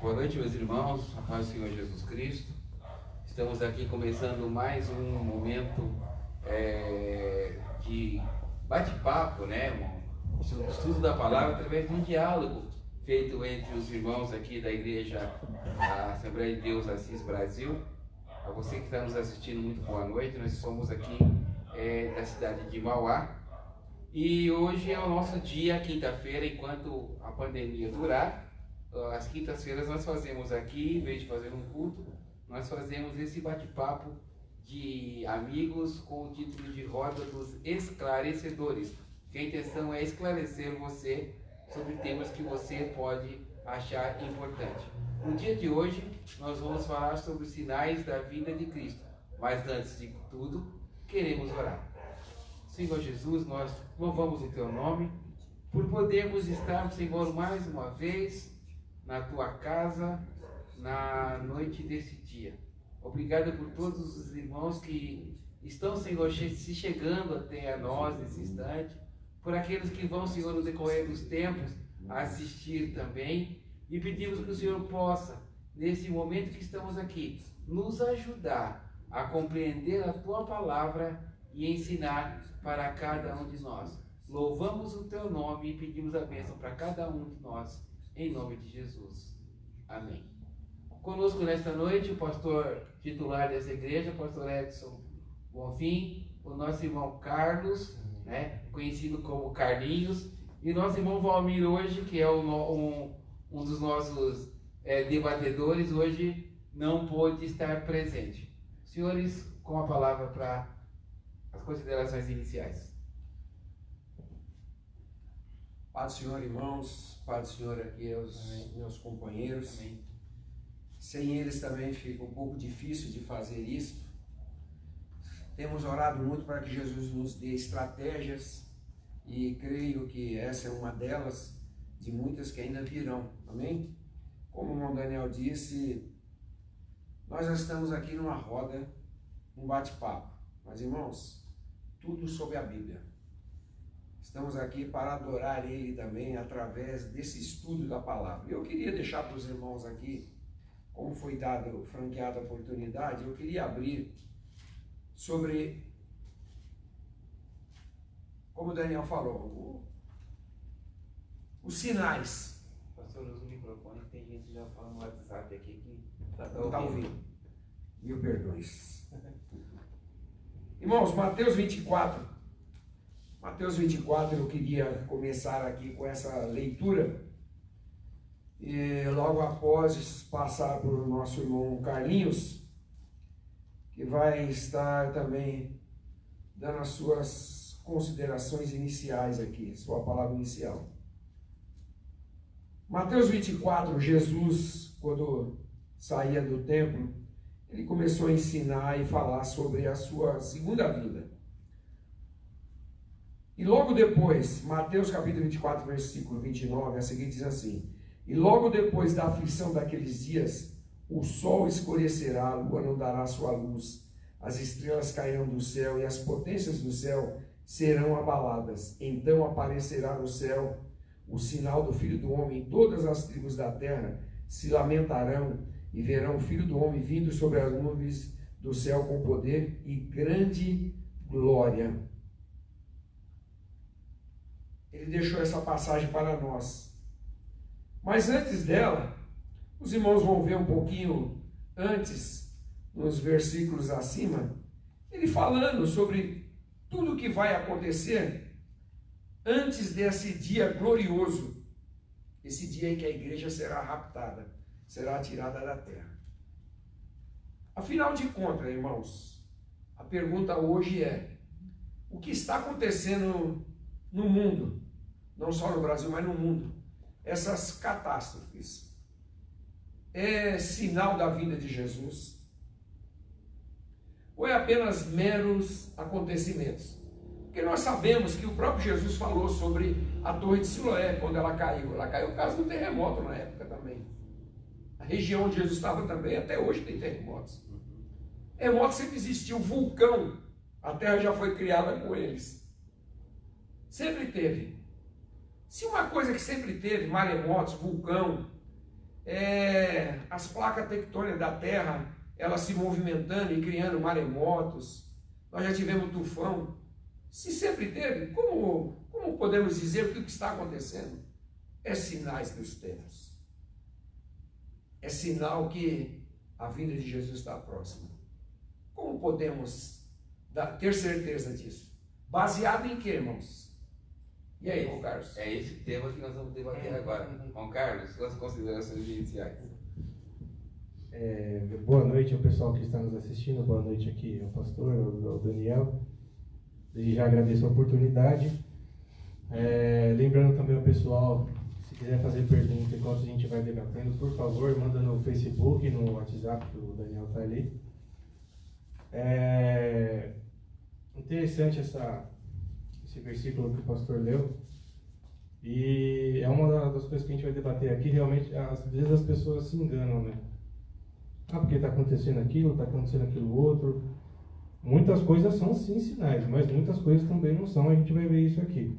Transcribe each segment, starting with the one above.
Boa noite, meus irmãos, a paz do Senhor Jesus Cristo. Estamos aqui começando mais um momento de bate-papo, né? Um estudo da palavra através de um diálogo feito entre os irmãos aqui da Igreja da Assembleia de Deus Assis Brasil. A você que está nos assistindo, muito boa noite. Nós somos aqui da cidade de Mauá. E hoje é o nosso dia, quinta-feira, enquanto a pandemia durar. Às quintas-feiras nós fazemos aqui, em vez de fazer um culto, nós fazemos esse bate-papo de amigos com o título de Roda dos Esclarecedores. Que a intenção é esclarecer você sobre temas que você pode achar importante. No dia de hoje, nós vamos falar sobre os sinais da vinda de Cristo. Mas antes de tudo, queremos orar. Senhor Jesus, nós louvamos o Teu nome por podermos estar, Senhor, mais uma vez na Tua casa, na noite desse dia. Obrigado por todos os irmãos que estão, Senhor, se chegando até a nós nesse instante, por aqueles que vão, Senhor, no decorrer dos tempos, assistir também, e pedimos que o Senhor possa, nesse momento que estamos aqui, nos ajudar a compreender a Tua palavra e ensinar para cada um de nós. Louvamos o Teu nome e pedimos a bênção para cada um de nós, em nome de Jesus. Amém. Conosco nesta noite o pastor titular dessa igreja, o pastor Edson Bonfim, o nosso irmão Carlos, né, conhecido como Carlinhos, e nosso irmão Valmir hoje, que é um dos nossos debatedores, hoje não pôde estar presente. Senhores, com a palavra para as considerações iniciais. Paz do Senhor, irmãos, paz do Senhor aqui aos meus companheiros. Amém. Sem eles também fica um pouco difícil de fazer isso. Temos orado muito para que Jesus nos dê estratégias e creio que essa é uma delas, de muitas que ainda virão. Amém? Como o irmão Daniel disse, nós já estamos aqui numa roda, um bate-papo. Mas, irmãos, tudo sobre a Bíblia. Estamos aqui para adorar Ele também através desse estudo da palavra. Eu queria deixar para os irmãos aqui, como foi franqueada a oportunidade, eu queria abrir sobre, como o Daniel falou, os sinais. Pastor, usa o microfone, que tem gente já falando no WhatsApp aqui que Não está ouvindo. Mil perdões. Irmãos, Mateus 24. Mateus 24, eu queria começar aqui com essa leitura. E logo após passar para o nosso irmão Carlinhos, que vai estar também dando as suas considerações iniciais aqui, sua palavra inicial. Mateus 24, Jesus, quando saía do templo, ele começou a ensinar e falar sobre a sua segunda vinda. E logo depois, Mateus capítulo 24, versículo 29, a seguir diz assim: e logo depois da aflição daqueles dias, o sol escurecerá, a lua não dará sua luz, as estrelas cairão do céu e as potências do céu serão abaladas. Então aparecerá no céu o sinal do Filho do Homem, todas as tribos da terra se lamentarão e verão o Filho do Homem vindo sobre as nuvens do céu com poder e grande glória. Ele deixou essa passagem para nós. Mas antes dela, os irmãos vão ver um pouquinho antes, nos versículos acima, ele falando sobre tudo o que vai acontecer antes desse dia glorioso, esse dia em que a igreja será raptada, será tirada da terra. Afinal de contas, irmãos, a pergunta hoje é: o que está acontecendo no mundo? Não só no Brasil, mas no mundo. Essas catástrofes é sinal da vinda de Jesus? Ou é apenas meros acontecimentos? Porque nós sabemos que o próprio Jesus falou sobre a Torre de Siloé, quando ela caiu. Ela caiu por causa do terremoto na época também. A região onde Jesus estava também, até hoje tem terremotos. Terremoto sempre existiu, vulcão, a terra já foi criada com eles. Sempre teve. Se uma coisa que sempre teve, maremotos, vulcão, as placas tectônicas da Terra, elas se movimentando e criando maremotos. Nós já tivemos tufão. Se sempre teve, como podemos dizer que o que está acontecendo é sinais dos tempos? É sinal que a vinda de Jesus está próxima. Como podemos ter certeza disso? Baseado em quê, irmãos? E aí, João Carlos? É esse tema que nós vamos debater agora. João Carlos, suas considerações iniciais. Boa noite ao pessoal que está nos assistindo, boa noite aqui ao pastor, ao Daniel. Desde já agradeço a oportunidade. Lembrando também ao pessoal, se quiser fazer pergunta enquanto a gente vai debatendo, por favor, manda no Facebook, no WhatsApp, que o Daniel está ali. Interessante esse versículo que o pastor leu. E é uma das coisas que a gente vai debater aqui. Realmente, às vezes as pessoas se enganam, né? Porque está acontecendo aquilo, está acontecendo aquilo outro. Muitas coisas são sim sinais, mas muitas coisas também não são. A gente vai ver isso aqui.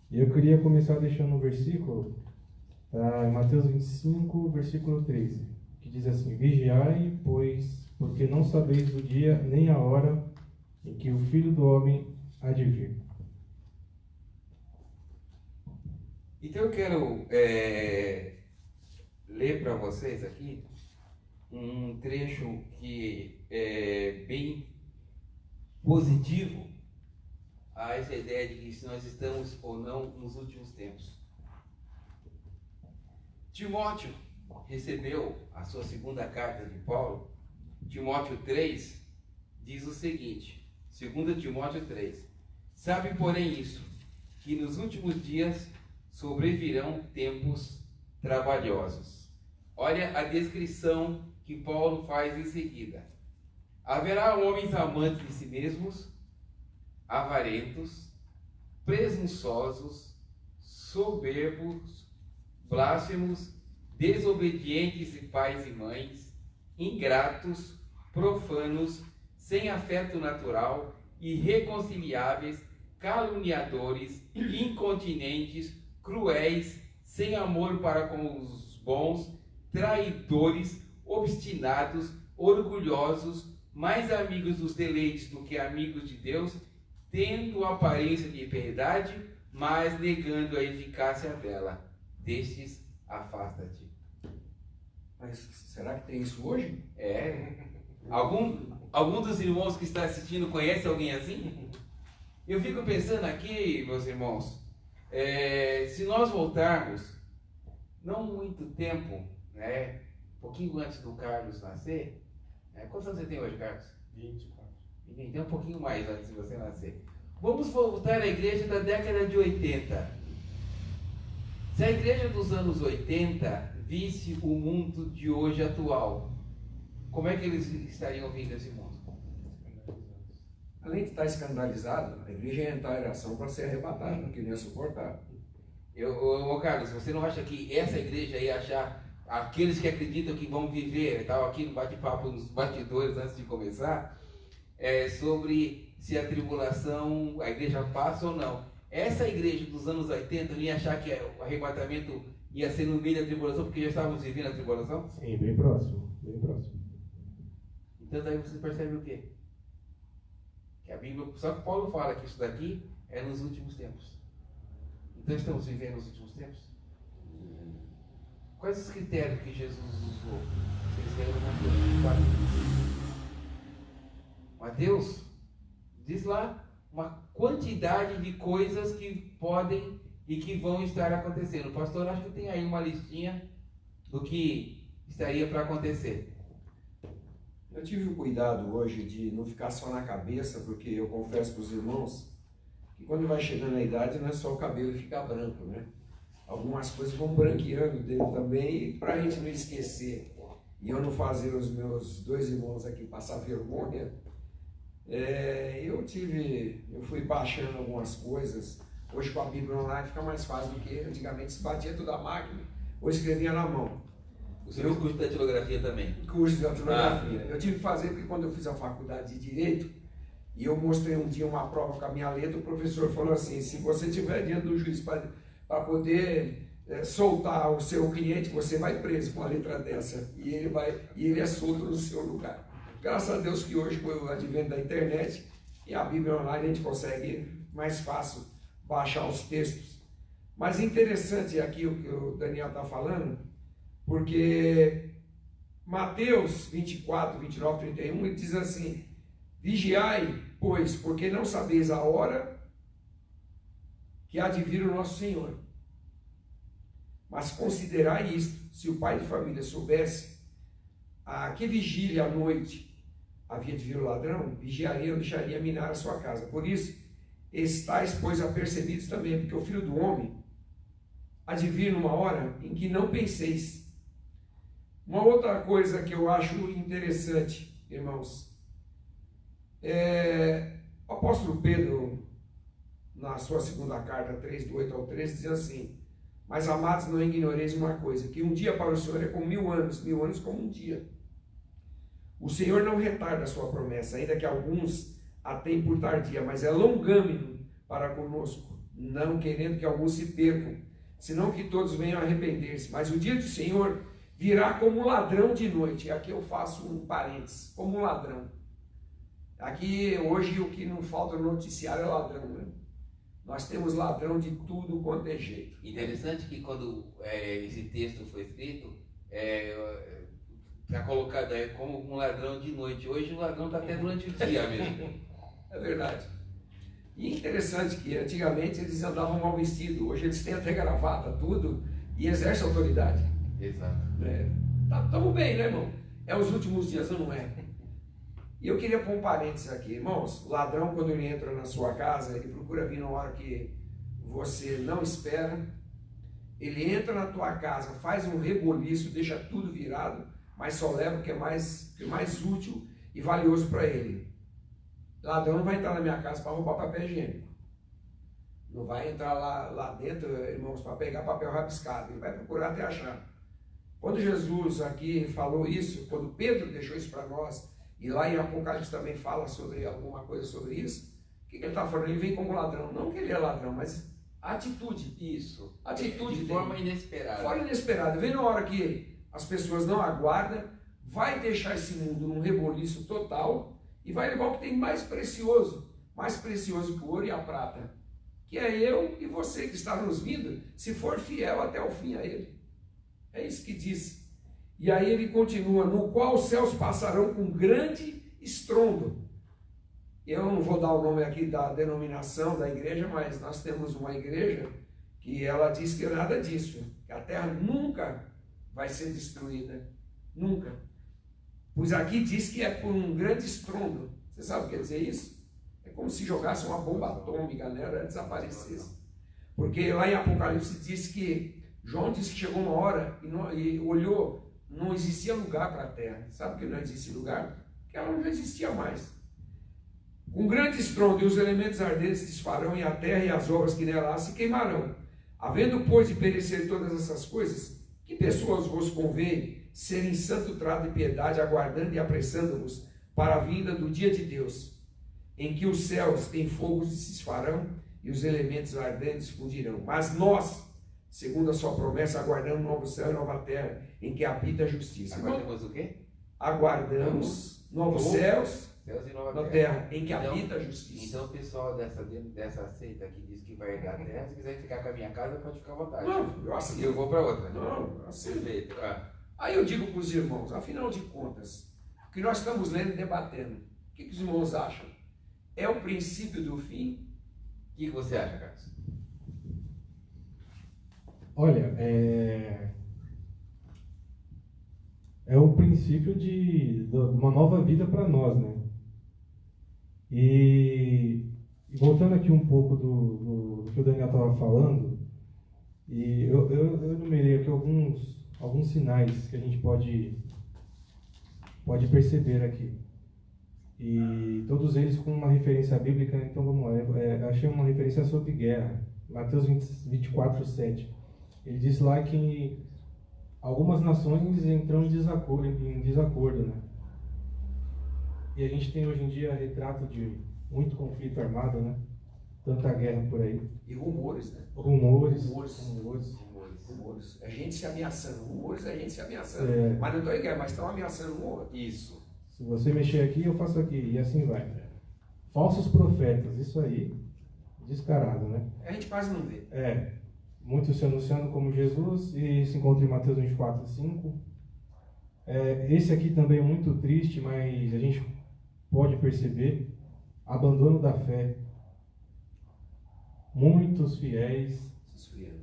E eu queria começar deixando um versículo, em Mateus 25, versículo 13, que diz assim: Vigiai, pois, porque não sabeis o dia nem a hora em que o Filho do Homem há de vir. Então eu quero ler para vocês aqui um trecho que é bem positivo a essa ideia de que se nós estamos ou não nos últimos tempos. Timóteo recebeu a sua segunda carta de Paulo. Timóteo 3 diz o seguinte, 2 Timóteo 3: Sabe, porém, isso, que nos últimos dias sobrevirão tempos trabalhosos. Olha a descrição que Paulo faz em seguida. Haverá homens amantes de si mesmos, avarentos, presunçosos, soberbos, blasfemos, desobedientes de pais e mães, ingratos, profanos, sem afeto natural, irreconciliáveis, caluniadores, incontinentes, cruéis, sem amor para com os bons, traidores, obstinados, orgulhosos, mais amigos dos deleites do que amigos de Deus, tendo aparência de piedade, mas negando a eficácia dela. Destes, afasta-te. Mas será que tem isso hoje? Algum dos irmãos que está assistindo conhece alguém assim? Eu fico pensando aqui, meus irmãos, se nós voltarmos, não muito tempo, né, um pouquinho antes do Carlos nascer, quantos anos você tem hoje, Carlos? 24. Então um pouquinho mais antes de você nascer. Vamos voltar à igreja da década de 80. Se a igreja dos anos 80 visse o mundo de hoje atual, como é que eles estariam vendo esse mundo? Além de estar escandalizado, a igreja ia entrar em ação para ser arrebatada, porque não ia suportar. Carlos, você não acha que essa igreja ia achar aqueles que acreditam que vão viver, estava aqui no bate-papo, nos bastidores antes de começar, sobre se a tribulação, a igreja passa ou não. Essa igreja dos anos 80 não ia achar que o arrebatamento ia ser no meio da tribulação, porque já estávamos vivendo a tribulação? Sim, bem próximo, bem próximo. Então daí você percebe o quê? Que a Bíblia, só que Paulo fala que isso daqui é nos últimos tempos. Então estamos vivendo nos últimos tempos? Quais os critérios que Jesus usou? Vocês leram Mateus diz lá uma quantidade de coisas que podem e que vão estar acontecendo. O pastor acho que tem aí uma listinha do que estaria para acontecer. Eu tive o cuidado hoje de não ficar só na cabeça, porque eu confesso para os irmãos que quando vai chegando na idade não é só o cabelo ficar branco, né? Algumas coisas vão branqueando dele também, para a gente não esquecer e eu não fazer os meus dois irmãos aqui passar vergonha. Eu fui baixando algumas coisas. Hoje com a Bíblia online fica mais fácil do que antigamente se batia tudo à máquina, ou escrevia na mão. O seu curso de datilografia também? Curso de datilografia. Eu tive que fazer porque quando eu fiz a faculdade de Direito, e eu mostrei um dia uma prova com a minha letra, o professor falou assim: se você estiver diante do juiz para poder soltar o seu cliente, você vai preso com a letra dessa e ele é solto no seu lugar. Graças a Deus que hoje, com o advento da internet e a Bíblia online, a gente consegue mais fácil baixar os textos. Mas interessante aqui o que o Daniel está falando, porque Mateus 24, 29, 31, ele diz assim: vigiai, pois, porque não sabeis a hora que há de vir o nosso Senhor. Mas considerai isto: se o pai de família soubesse a que vigília à noite havia de vir o ladrão, vigiaria ou deixaria minar a sua casa. Por isso, estáis, pois, apercebidos também, porque o Filho do Homem há de vir numa hora em que não penseis. Uma outra coisa que eu acho interessante, irmãos, o apóstolo Pedro, na sua segunda carta, 3, do 8 ao 13, diz assim: mas, amados, não ignoreis uma coisa, que um dia para o Senhor é como 1000 anos como um dia. O Senhor não retarda a sua promessa, ainda que alguns a tenham por tardia, mas é longâmino para conosco, não querendo que alguns se percam, senão que todos venham a arrepender-se. Mas o dia do Senhor virá como um ladrão de noite. E aqui eu faço um parênteses, como um ladrão. Aqui, hoje, o que não falta no noticiário é ladrão, né? Nós temos ladrão de tudo quanto é jeito. Interessante que quando esse texto foi escrito, está colocado aí como um ladrão de noite. Hoje o ladrão está até durante o dia mesmo. É verdade. E interessante que antigamente eles andavam mal vestidos, hoje eles têm até gravata, tudo, e exercem autoridade. Exato. Estamos bem, né, irmão? É os últimos dias, não é? E eu queria pôr um parênteses aqui, irmãos. O ladrão, quando ele entra na sua casa, ele procura vir na hora que você não espera. Ele entra na tua casa, faz um reboliço, deixa tudo virado, mas só leva o que é mais útil e valioso para ele. O ladrão não vai entrar na minha casa para roubar papel higiênico. Não vai entrar lá dentro, irmãos, para pegar papel rabiscado. Ele vai procurar até achar. Quando Jesus aqui falou isso, quando Pedro deixou isso para nós, e lá em Apocalipse também fala sobre alguma coisa sobre isso, o que ele está falando? Ele vem como ladrão. Não que ele é ladrão, mas a atitude. Isso. Atitude de forma inesperada. Fora inesperada. Vem na hora que as pessoas não aguardam, vai deixar esse mundo num reboliço total e vai levar o que tem mais precioso que o ouro e a prata, que é eu e você que está nos vindo, se for fiel até o fim a ele. É isso que diz. E aí ele continua: no qual os céus passarão com grande estrondo. Eu não vou dar o nome aqui da denominação da igreja, mas nós temos uma igreja que ela diz que é nada disso, que a terra nunca vai ser destruída, nunca. Pois aqui diz que é por um grande estrondo. Você sabe o que quer dizer isso? É como se jogasse uma bomba atômica nela e desaparecesse. Porque lá em Apocalipse diz que, João disse que chegou uma hora e olhou, não existia lugar para a terra. Sabe por que não existe lugar? Porque ela não existia mais. Um grande estrondo e os elementos ardentes se desfarão, e a terra e as obras que nela há se queimarão. Havendo, pois, de perecer todas essas coisas, que pessoas vos convém serem em santo trato e piedade, aguardando e apressando-vos para a vinda do dia de Deus, em que os céus em fogo se desfarão e os elementos ardentes fundirão. Mas nós, segundo a sua promessa, aguardamos um novo céu e nova terra, em que habita a justiça. Aguardamos o quê? Aguardamos novos céus e nova na terra, em que habita a justiça. Então o pessoal dessa seita que diz que vai herdar a terra, se quiser ficar com a minha casa, pode ficar à vontade. Não, eu aceito. E eu vou para outra. Não, eu aceito. Perfeito. Aí eu digo para os irmãos, afinal de contas, o que nós estamos lendo e debatendo, o que os irmãos acham? É o princípio do fim? O que você acha, Carlos? Olha, é o princípio de uma nova vida para nós, né? E voltando aqui um pouco do que o Daniel estava falando, e eu enumerei aqui alguns sinais que a gente pode perceber aqui. E todos eles com uma referência bíblica. Então vamos lá, eu achei uma referência sobre guerra, Mateus 24:7. Ele diz lá que algumas nações entram em desacordo, né? E a gente tem hoje em dia retrato de muito conflito armado, né? Tanta guerra por aí. E rumores, né? Rumores. Rumores. A gente se ameaçando. Rumores é a gente se ameaçando. É. Mas não estão em guerra, mas estão ameaçando um ou outro. Isso. Se você mexer aqui, eu faço aqui, e assim vai. Falsos profetas, isso aí, descarado, né? A gente quase não vê. Muitos se anunciando como Jesus, e se encontra em Mateus 24, 5. Esse aqui também é muito triste, mas a gente pode perceber abandono da fé. Muitos fiéis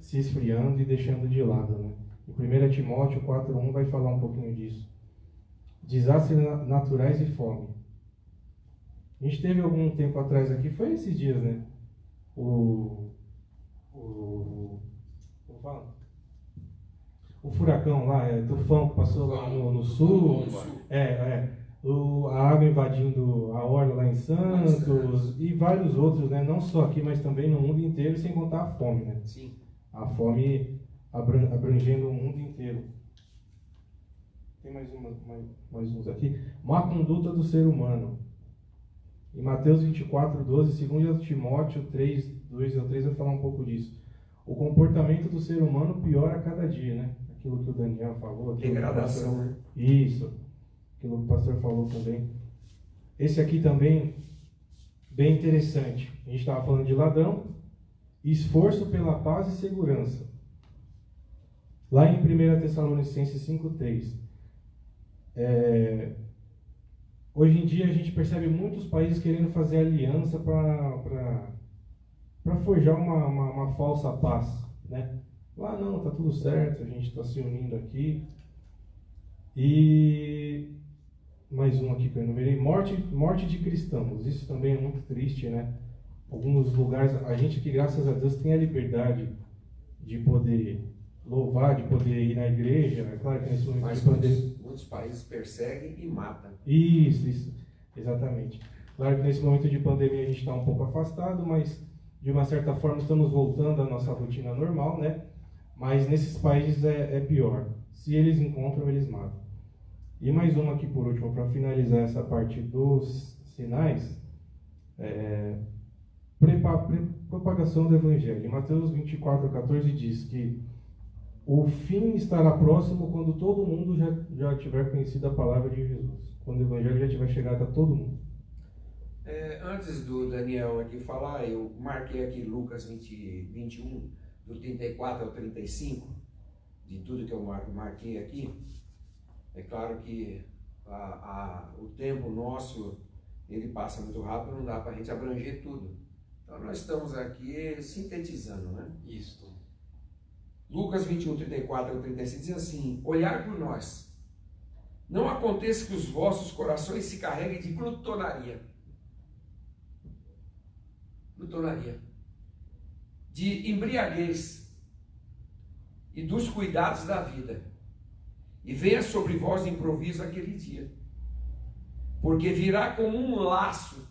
se esfriando e deixando de lado, né? Em 1 Timóteo 4:1 vai falar um pouquinho disso. Desastres naturais e fome. A gente teve algum tempo atrás aqui, foi esses dias, né? Como fala? O furacão lá, tufão que passou lá no sul. A água invadindo a orla lá em Santos e vários outros, né? Não só aqui, mas também no mundo inteiro, sem contar a fome, né? Sim. A fome abrangendo o mundo inteiro. Tem mais uns aqui. Má conduta do ser humano. Em Mateus 24:12, 2 Timóteo 3:2-3 vai falar um pouco disso. O comportamento do ser humano piora a cada dia, né? Aquilo que o Daniel falou. Degradação, né? Isso. Aquilo que o pastor falou também. Esse aqui também, bem interessante. A gente estava falando de ladrão. Esforço pela paz e segurança. Lá em 1 Tessalonicenses 5:3. Hoje em dia a gente percebe muitos países querendo fazer aliança para forjar uma falsa paz, né? Lá não, tá tudo certo, a gente está se unindo aqui. E mais um aqui que eu enumerei, morte de cristãos. Isso também é muito triste, né? Alguns lugares, a gente que graças a Deus tem a liberdade de poder louvar, de poder ir na igreja. É claro que nesse momento Mas de pandemia... muitos países perseguem e matam. Isso, exatamente. Claro que nesse momento de pandemia a gente está um pouco afastado, mas de uma certa forma estamos voltando à nossa rotina normal, né? Mas nesses países é pior. Se eles encontram, eles matam. E mais uma aqui por último, para finalizar essa parte dos sinais, propagação do Evangelho. Em Mateus 24:14 diz que o fim estará próximo quando todo mundo já tiver conhecido a palavra de Jesus. Quando o Evangelho já tiver chegado a todo mundo. Antes do Daniel aqui falar, eu marquei aqui Lucas 21, do 34 ao 35, de tudo que eu marquei aqui. É claro que o tempo nosso, ele passa muito rápido, não dá para a gente abranger tudo. Então nós estamos aqui sintetizando, né? Isso. Lucas 21, 34 ao 35 diz assim: olhar por nós. Não aconteça que os vossos corações se carreguem de glutonaria, de embriaguez e dos cuidados da vida, e venha sobre vós de improviso aquele dia, porque virá como um laço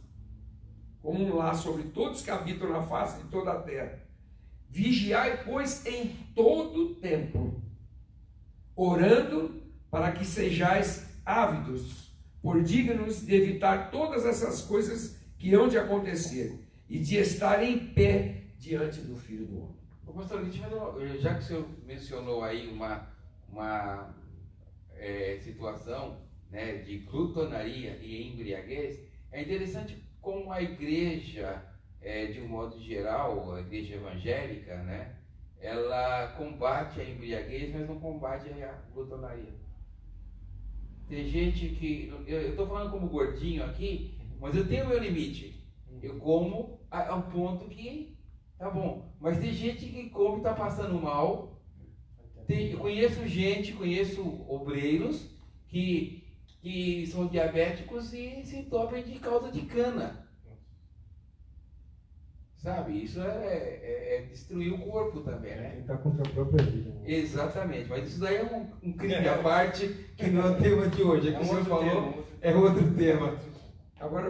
sobre todos que habitam na face de toda a terra. Vigiai, pois, em todo tempo, orando para que sejais ávidos, por dignos de evitar todas essas coisas que hão de acontecer e de estar em pé diante do Filho do Homem. Ô, pastor, já que o senhor mencionou aí uma situação, né, de glutonaria e embriaguez, é interessante como a igreja, de um modo geral, a igreja evangélica, né, ela combate a embriaguez, mas não combate a glutonaria. Tem gente que... Eu estou falando como gordinho aqui, mas eu tenho meu limite. Eu como a um ponto que tá bom. Mas tem gente que come e está passando mal. Eu conheço obreiros que são diabéticos e se entopem de caldo de cana. Sabe? Isso é destruir o corpo também, né? Tentar contra a própria vida. Né? Exatamente. Mas isso daí é um crime à parte que não é o tema de hoje. É que o senhor falou, é outro tema. Agora,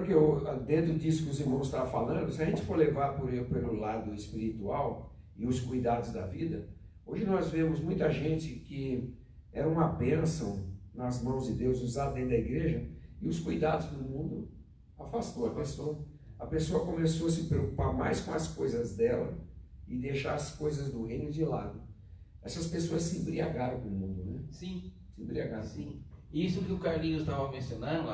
dentro disso que os irmãos estavam falando, se a gente for levar pelo lado espiritual e os cuidados da vida, hoje nós vemos muita gente que era uma bênção nas mãos de Deus, usada dentro da igreja, e os cuidados do mundo afastou a pessoa. A pessoa começou a se preocupar mais com as coisas dela e deixar as coisas do reino de lado. essas pessoas se embriagaram com o mundo, né? Sim, Se embriagaram. sim. Isso que o Carlinhos estava mencionando,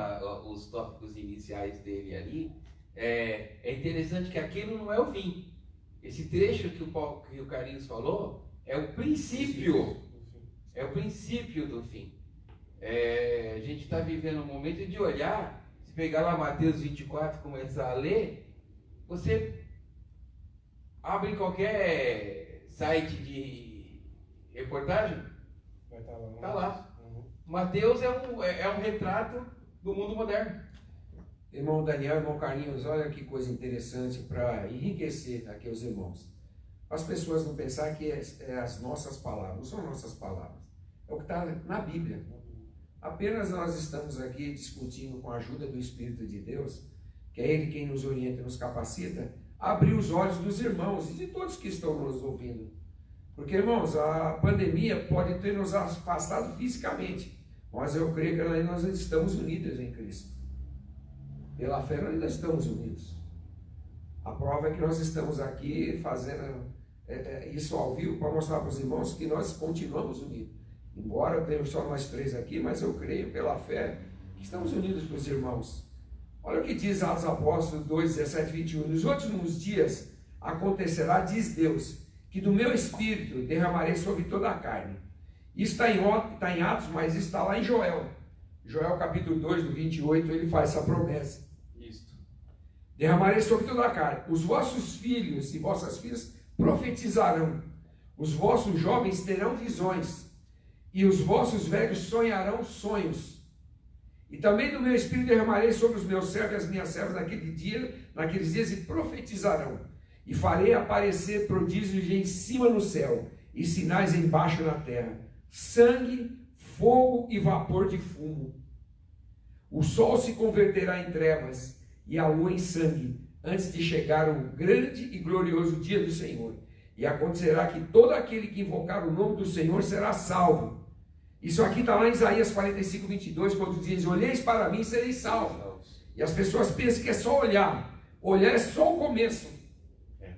os tópicos iniciais dele ali, é interessante que aquilo não é o fim. Esse trecho que o Carlinhos falou é o princípio. É o princípio do fim. A gente está vivendo um momento de olhar, se pegar lá Mateus 24 e começar a ler, você abre qualquer site de reportagem, Vai estar lá. está lá. Mateus é um retrato do mundo moderno. Irmão Daniel, irmão Carlinhos, olha que coisa interessante para enriquecer aqui os irmãos. As pessoas não pensar que é as nossas palavras, não são nossas palavras. É o que está na Bíblia. Apenas nós estamos aqui discutindo com a ajuda do Espírito de Deus, que é Ele quem nos orienta e nos capacita, a abrir os olhos dos irmãos e de todos que estão nos ouvindo. Porque, irmãos, a pandemia pode ter nos afastado fisicamente, mas eu creio que ainda nós estamos unidos em Cristo. Pela fé nós ainda estamos unidos. A prova é que nós estamos aqui fazendo isso ao vivo para mostrar para os irmãos que nós continuamos unidos. Embora tenhamos só nós três aqui, mas eu creio pela fé que estamos unidos com os irmãos. Olha o que diz Atos Apóstolos 2, 17 e 21. Nos últimos dias acontecerá, diz Deus, que do meu espírito derramarei sobre toda a carne. Isso está em Atos, mas isso está lá em Joel. Joel capítulo 2, do 28, ele faz essa promessa. Isso. Derramarei sobre toda a carne. Os vossos filhos e vossas filhas profetizarão. Os vossos jovens terão visões. E os vossos velhos sonharão sonhos. E também do meu espírito derramarei sobre os meus servos e as minhas servas naqueles dias e profetizarão. E farei aparecer prodígios em cima no céu e sinais embaixo na terra. Sangue, fogo e vapor de fumo. O sol se converterá em trevas e a lua em sangue, antes de chegar o grande e glorioso dia do Senhor. E acontecerá que todo aquele que invocar o nome do Senhor será salvo. Isso aqui está lá em Isaías 45, 22, quando diz: olheis para mim e sereis salvos. E as pessoas pensam que é só olhar. Olhar é só o começo.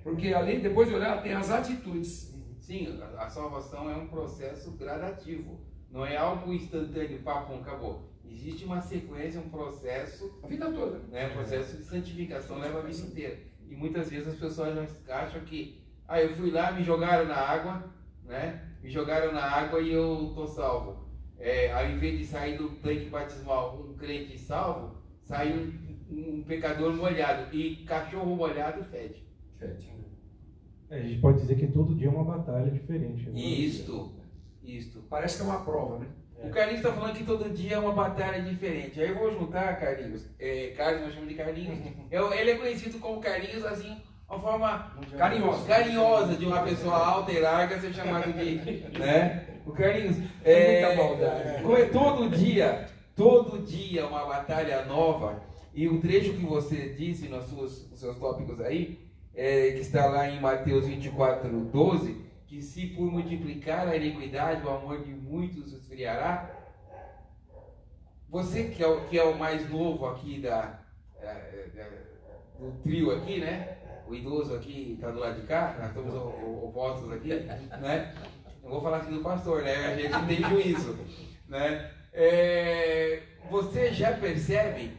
Porque além, depois de olhar, tem as atitudes. Sim, a salvação é um processo gradativo. Não é algo instantâneo, papo, acabou. Existe uma sequência, um processo. A vida toda. Né, um processo de santificação leva a vida inteira. E muitas vezes as pessoas acham que eu fui lá, me jogaram na água, né? Me jogaram na água e eu estou salvo. Ao invés de sair do tanque batismal um crente salvo, sai um pecador molhado. E cachorro molhado fede. A gente pode dizer que todo dia é uma batalha diferente. Né? Isto. Parece que é uma prova, né? O Carlinhos está falando que todo dia é uma batalha diferente. Aí eu vou juntar, Carlinhos. Carlos, nós chamamos de Carlinhos. Ele é conhecido como Carlinhos, assim, uma forma carinhosa de uma pessoa alta e larga ser chamado de, né? O Carlinhos muita maldade. Como é todo dia uma batalha nova. E o trecho que você disse nos seus tópicos aí, que está lá em Mateus 24, 12, que se por multiplicar a iniquidade o amor de muitos esfriará. Você que é o mais novo aqui do trio aqui, né? O idoso aqui está do lado de cá, nós estamos opostos aqui, né? Não vou falar aqui do pastor, né? A gente tem juízo, né? Você já percebe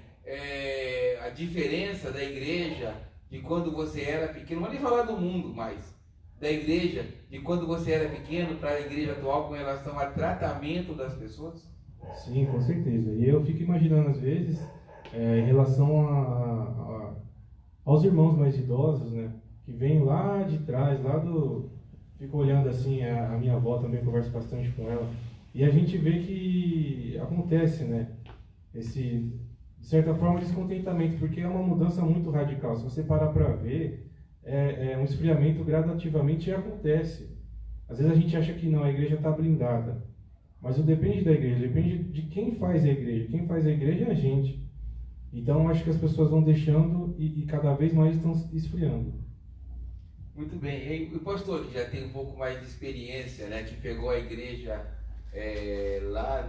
a diferença da igreja de quando você era pequeno? Não vou nem falar do mundo mais, da igreja, de quando você era pequeno para a igreja atual com relação ao tratamento das pessoas? Sim, com certeza. E eu fico imaginando às vezes, em relação aos irmãos mais idosos, né? Que vêm lá de trás, fico olhando assim, a minha avó também, converso bastante com ela, e a gente vê que acontece, né? De certa forma, descontentamento, porque é uma mudança muito radical. Se você parar para ver, um esfriamento gradativamente acontece. Às vezes a gente acha que não, a igreja está blindada. Mas não depende da igreja, depende de quem faz a igreja. Quem faz a igreja é a gente. Então acho que as pessoas vão deixando e cada vez mais estão esfriando. Muito bem. E o pastor, que já tem um pouco mais de experiência, né, que pegou a igreja lá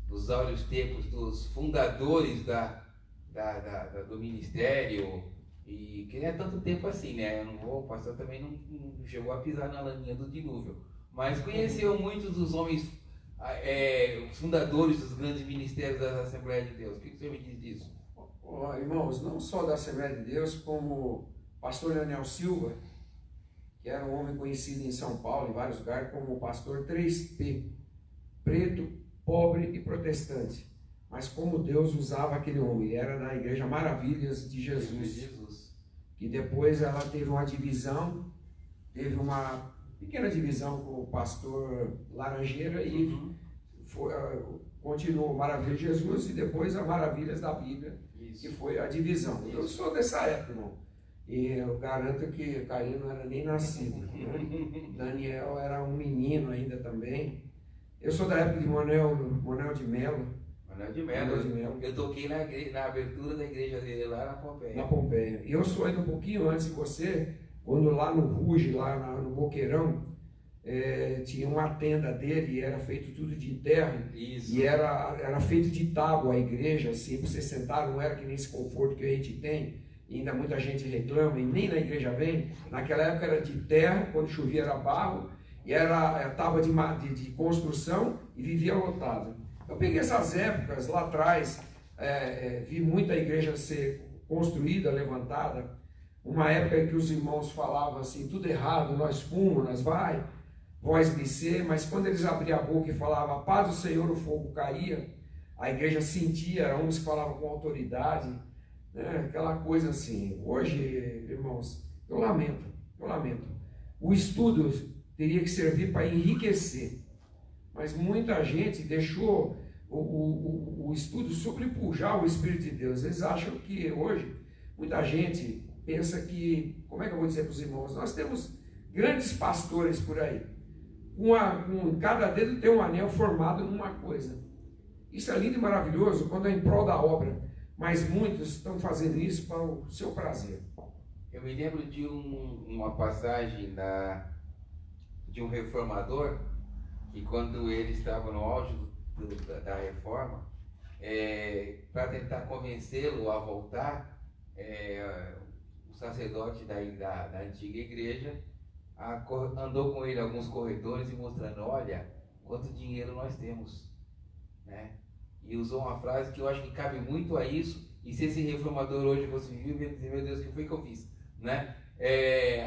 nos áureos tempos dos fundadores do ministério, e que não é tanto tempo assim, né? O pastor também não chegou a pisar na laninha do dilúvio. mas conheceu muitos dos homens os fundadores dos grandes ministérios da Assembleia de Deus. O que você me diz disso? Irmãos, não só da Assembleia de Deus, como o pastor Leonel Silva, que era um homem conhecido em São Paulo, em vários lugares, como o pastor 3P, preto, pobre e protestante. Mas como Deus usava aquele homem, ele era da Igreja Maravilhas de Jesus. Que depois ela teve uma divisão, teve uma pequena divisão com o pastor Laranjeira e continuou Maravilhas de Jesus e depois a Maravilhas da Bíblia, que foi a divisão. Eu sou dessa época, irmão. E eu garanto que o Caio não era nem nascido. Né? Daniel era um menino ainda também. Eu sou da época de Manuel de Melo. Manuel de Melo. Eu toquei na abertura da igreja dele lá na Pompeia. Na Pompeia. E eu sou ainda um pouquinho antes de você, quando lá no Ruge, lá no Boqueirão, tinha uma tenda dele e era feito tudo de terra. Isso. E era feito de tábua a igreja, assim, para você sentar, não era que nem esse conforto que a gente tem. E ainda muita gente reclama e nem na igreja vem. Naquela época era de terra, quando chovia era barro, e era tábua de construção e vivia lotado. Eu peguei essas épocas lá atrás, vi muita igreja ser construída, levantada. Uma época em que os irmãos falavam assim, tudo errado, nós fumamos, nós vai, voz BC, mas quando eles abriam a boca e falavam, a paz do Senhor, o fogo caía, a igreja sentia, era uns que falavam com autoridade, né? Aquela coisa assim. Hoje, irmãos, eu lamento. O estudo teria que servir para enriquecer, mas muita gente deixou o estudo sobrepujar o Espírito de Deus. Eles acham que hoje, muita gente pensa que, como é que eu vou dizer para os irmãos, nós temos grandes pastores por aí, com cada dedo tem um anel formado numa coisa. Isso é lindo e maravilhoso quando é em prol da obra, mas muitos estão fazendo isso para o seu prazer. Eu me lembro de uma passagem de um reformador, que quando ele estava no auge da reforma, para tentar convencê-lo a voltar, o sacerdote da antiga igreja andou com ele alguns corredores e mostrando, olha, quanto dinheiro nós temos, né? E usou uma frase que eu acho que cabe muito a isso, e se esse reformador hoje fosse vivo, ia dizer, meu Deus, o que foi que eu fiz? Né?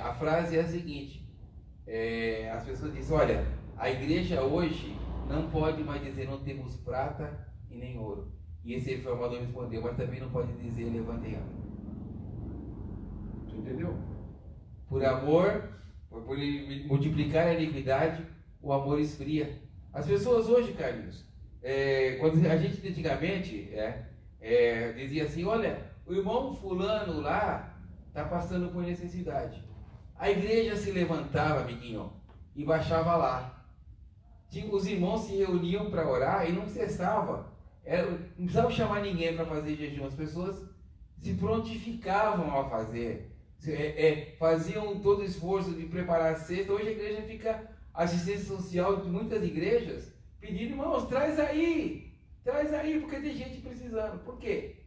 A frase é a seguinte, as pessoas dizem, olha, a igreja hoje não pode mais dizer não temos prata e nem ouro. E esse reformador respondeu, mas também não pode dizer levantem a mão. Entendeu? Por amor, por multiplicar a iniquidade, o amor esfria. As pessoas hoje, Carlinhos, quando a gente antigamente dizia assim, olha, o irmão fulano lá está passando por necessidade. A igreja se levantava, amiguinho, e baixava lá. Os irmãos se reuniam para orar e não cessava. Não precisava chamar ninguém para fazer jejum. As pessoas se prontificavam a fazer. Faziam todo o esforço de preparar a cesta. Hoje a igreja fica, assistência social de muitas igrejas, pedindo, irmãos, traz aí, porque tem gente precisando. Por quê?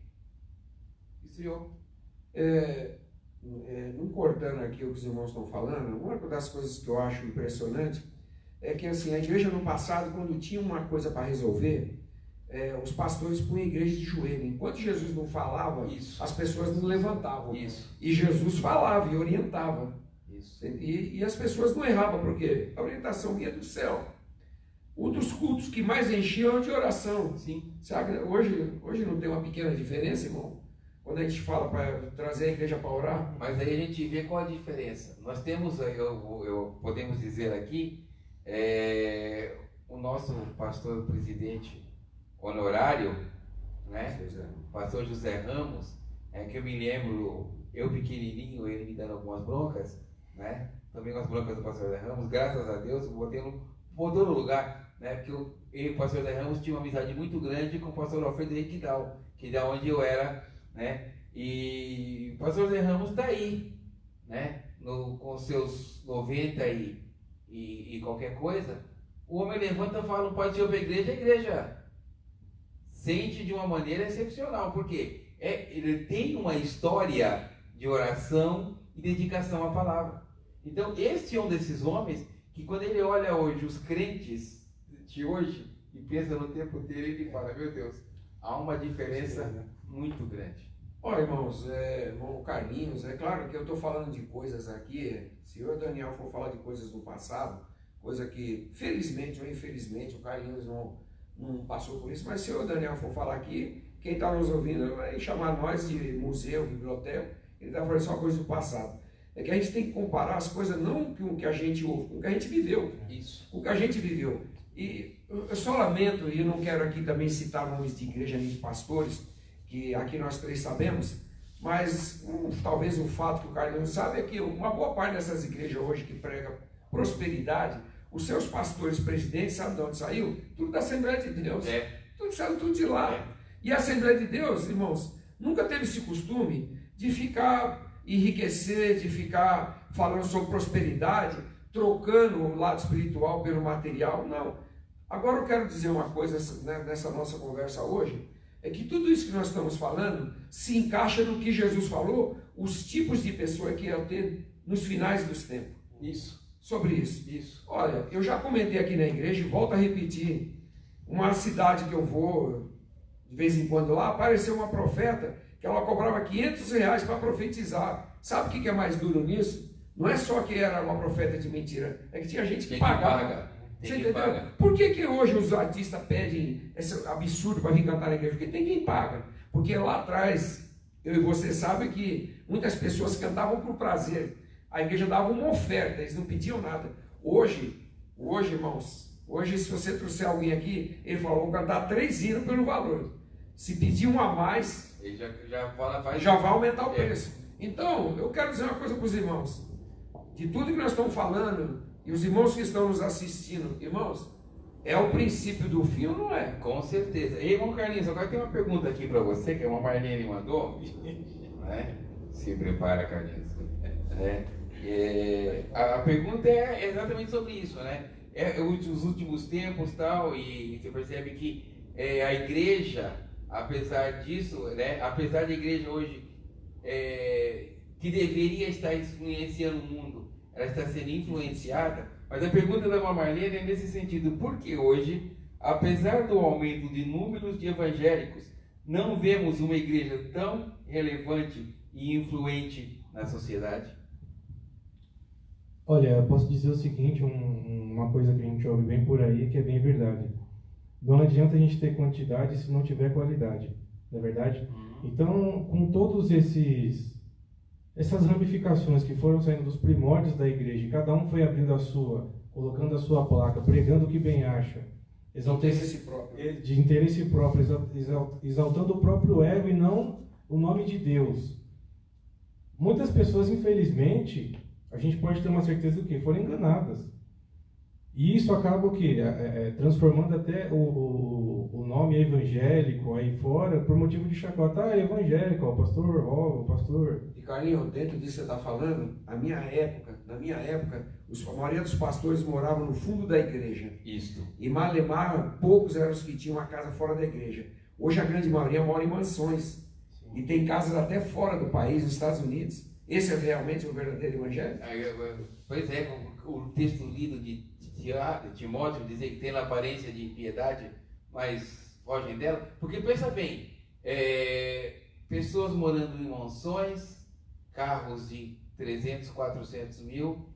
Esfriou. Não cortando aqui o que os irmãos estão falando, uma das coisas que eu acho impressionante é que assim, a igreja no passado, quando tinha uma coisa para resolver, os pastores punham a igreja de joelho. Enquanto Jesus não falava, as pessoas não levantavam. Isso. E Jesus falava e orientava. Isso. E as pessoas não erravam, porque a orientação vinha do céu. Um dos cultos que mais enchiam é de oração. Sim. Sabe, hoje não tem uma pequena diferença, irmão? Quando a gente fala para trazer a igreja para orar. Mas aí a gente vê qual a diferença. Nós temos, podemos dizer aqui, o nosso pastor presidente honorário, né? Pastor José Ramos, que eu me lembro, eu pequenininho, ele me dando algumas broncas, né? Também com as broncas do pastor José Ramos, graças a Deus, botou no lugar, né? Porque eu e o pastor José Ramos tinha uma amizade muito grande com o pastor Alfredo Henriquidal, que é onde eu era, né? E o pastor José Ramos está aí, né? Com seus 90 e qualquer coisa, o homem levanta e fala, não pode ser para a igreja sente de uma maneira excepcional, porque ele tem uma história de oração e dedicação à palavra. Então, este é um desses homens que que quando ele olha hoje os crentes de hoje e pensa no tempo dele, ele fala, meu Deus, há uma diferença muito grande. Olha, irmãos, irmão Carlinhos, é claro que eu estou falando de coisas aqui, se eu e o Daniel for falar de coisas do passado, coisa que, felizmente ou infelizmente, o Carlinhos não passou por isso, mas se eu e o Daniel for falar aqui, quem está nos ouvindo vai chamar nós de museu, biblioteca, ele está falando só coisa do passado. É que a gente tem que comparar as coisas não com o que a gente ouve, com o que a gente viveu. Isso. O que a gente viveu. E eu só lamento, e eu não quero aqui também citar nomes de igreja nem de pastores, que aqui nós três sabemos, mas talvez um fato que o Carlos não sabe é que uma boa parte dessas igrejas hoje que pregam prosperidade, os seus pastores presidentes, sabe de onde saiu? Tudo da Assembleia de Deus. Tudo saiu tudo de lá. E a Assembleia de Deus, irmãos, nunca teve esse costume de ficar enriquecer, de ficar falando sobre prosperidade, trocando o lado espiritual pelo material, não. Agora eu quero dizer uma coisa nessa nossa conversa hoje, é que tudo isso que nós estamos falando se encaixa no que Jesus falou, os tipos de pessoa que ia ter nos finais dos tempos. Isso. Sobre isso. Isso. Olha, eu já comentei aqui na igreja e volto a repetir, uma cidade que eu vou de vez em quando lá, apareceu uma profeta que ela cobrava R$500 para profetizar. Sabe o que é mais duro nisso? Não é só que era uma profeta de mentira, é que tinha gente que pagava. Você entendeu? Por que hoje os artistas pedem esse absurdo para vir cantar na igreja? Porque tem quem paga. Porque lá atrás, eu e você sabem que muitas pessoas cantavam por prazer. A igreja dava uma oferta, eles não pediam nada. Hoje, irmãos, hoje se você trouxer alguém aqui, ele falou, vou cantar 3 hinos pelo valor. Se pedir um a mais, ele vai aumentar o preço. Então, eu quero dizer uma coisa para os irmãos. De tudo que nós estamos falando, e os irmãos que estão nos assistindo, irmãos, é o princípio do fim ou não é? Com certeza. E, irmão Carlinhos, agora tem uma pergunta aqui para você, que uma Marlene mandou. Né? Se prepara, Carlinhos. A pergunta é exatamente sobre isso, né? Os últimos tempos tal, e você percebe que a igreja, apesar disso, né? Apesar da igreja hoje que deveria estar influenciando o mundo, ela está sendo influenciada, mas a pergunta da irmã Marlene é nesse sentido, por que hoje, apesar do aumento de números de evangélicos, não vemos uma igreja tão relevante e influente na sociedade? Olha, eu posso dizer o seguinte, uma coisa que a gente ouve bem por aí, que é bem verdade. Não adianta a gente ter quantidade se não tiver qualidade, não é verdade? Então, com todos essas ramificações que foram saindo dos primórdios da igreja, e cada um foi abrindo a sua, colocando a sua placa, pregando o que bem acha, de interesse próprio, exaltando o próprio ego e não o nome de Deus. Muitas pessoas, infelizmente, a gente pode ter uma certeza do que foram enganadas. E isso acaba o quê? Transformando até o nome evangélico aí fora por motivo de chacota. Ah, evangélico, o pastor. E Carlinhos, dentro disso que você está falando, na minha época, a maioria dos pastores moravam no fundo da igreja. Isso. E malemar, poucos eram os que tinham uma casa fora da igreja. Hoje a grande maioria mora em mansões. Sim. E tem casas até fora do país, nos Estados Unidos. Esse é realmente o verdadeiro evangelho? Pois é, o texto lido de Timóteo dizer que tem a aparência de piedade, mas fogem dela. Porque pensa bem, pessoas morando em mansões, carros de 300, 400 mil,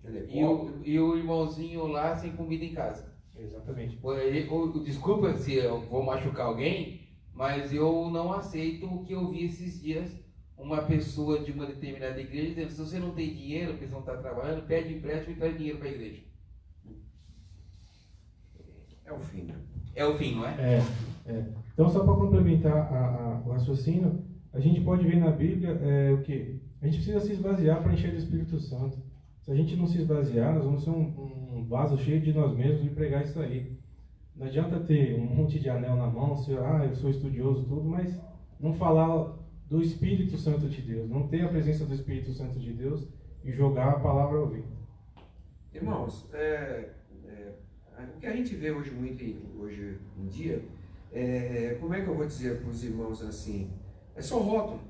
e o irmãozinho lá sem comida em casa. Exatamente. Desculpa se eu vou machucar alguém, mas eu não aceito o que eu vi esses dias. Uma pessoa de uma determinada igreja dizendo, se você não tem dinheiro, porque você não está trabalhando, pede empréstimo e traz dinheiro para a igreja. É o fim, né? É o fim, não é? Então, só para complementar o raciocínio, a gente pode ver na Bíblia o quê? A gente precisa se esvaziar para encher do Espírito Santo. Se a gente não se esvaziar, nós vamos ser um vaso cheio de nós mesmos e pregar isso aí. Não adianta ter um monte de anel na mão, eu sou estudioso, tudo, mas não falar do Espírito Santo de Deus, não ter a presença do Espírito Santo de Deus e jogar a palavra ao vento. Irmãos, o que a gente vê hoje em dia, como é que eu vou dizer para os irmãos assim, é só rótulo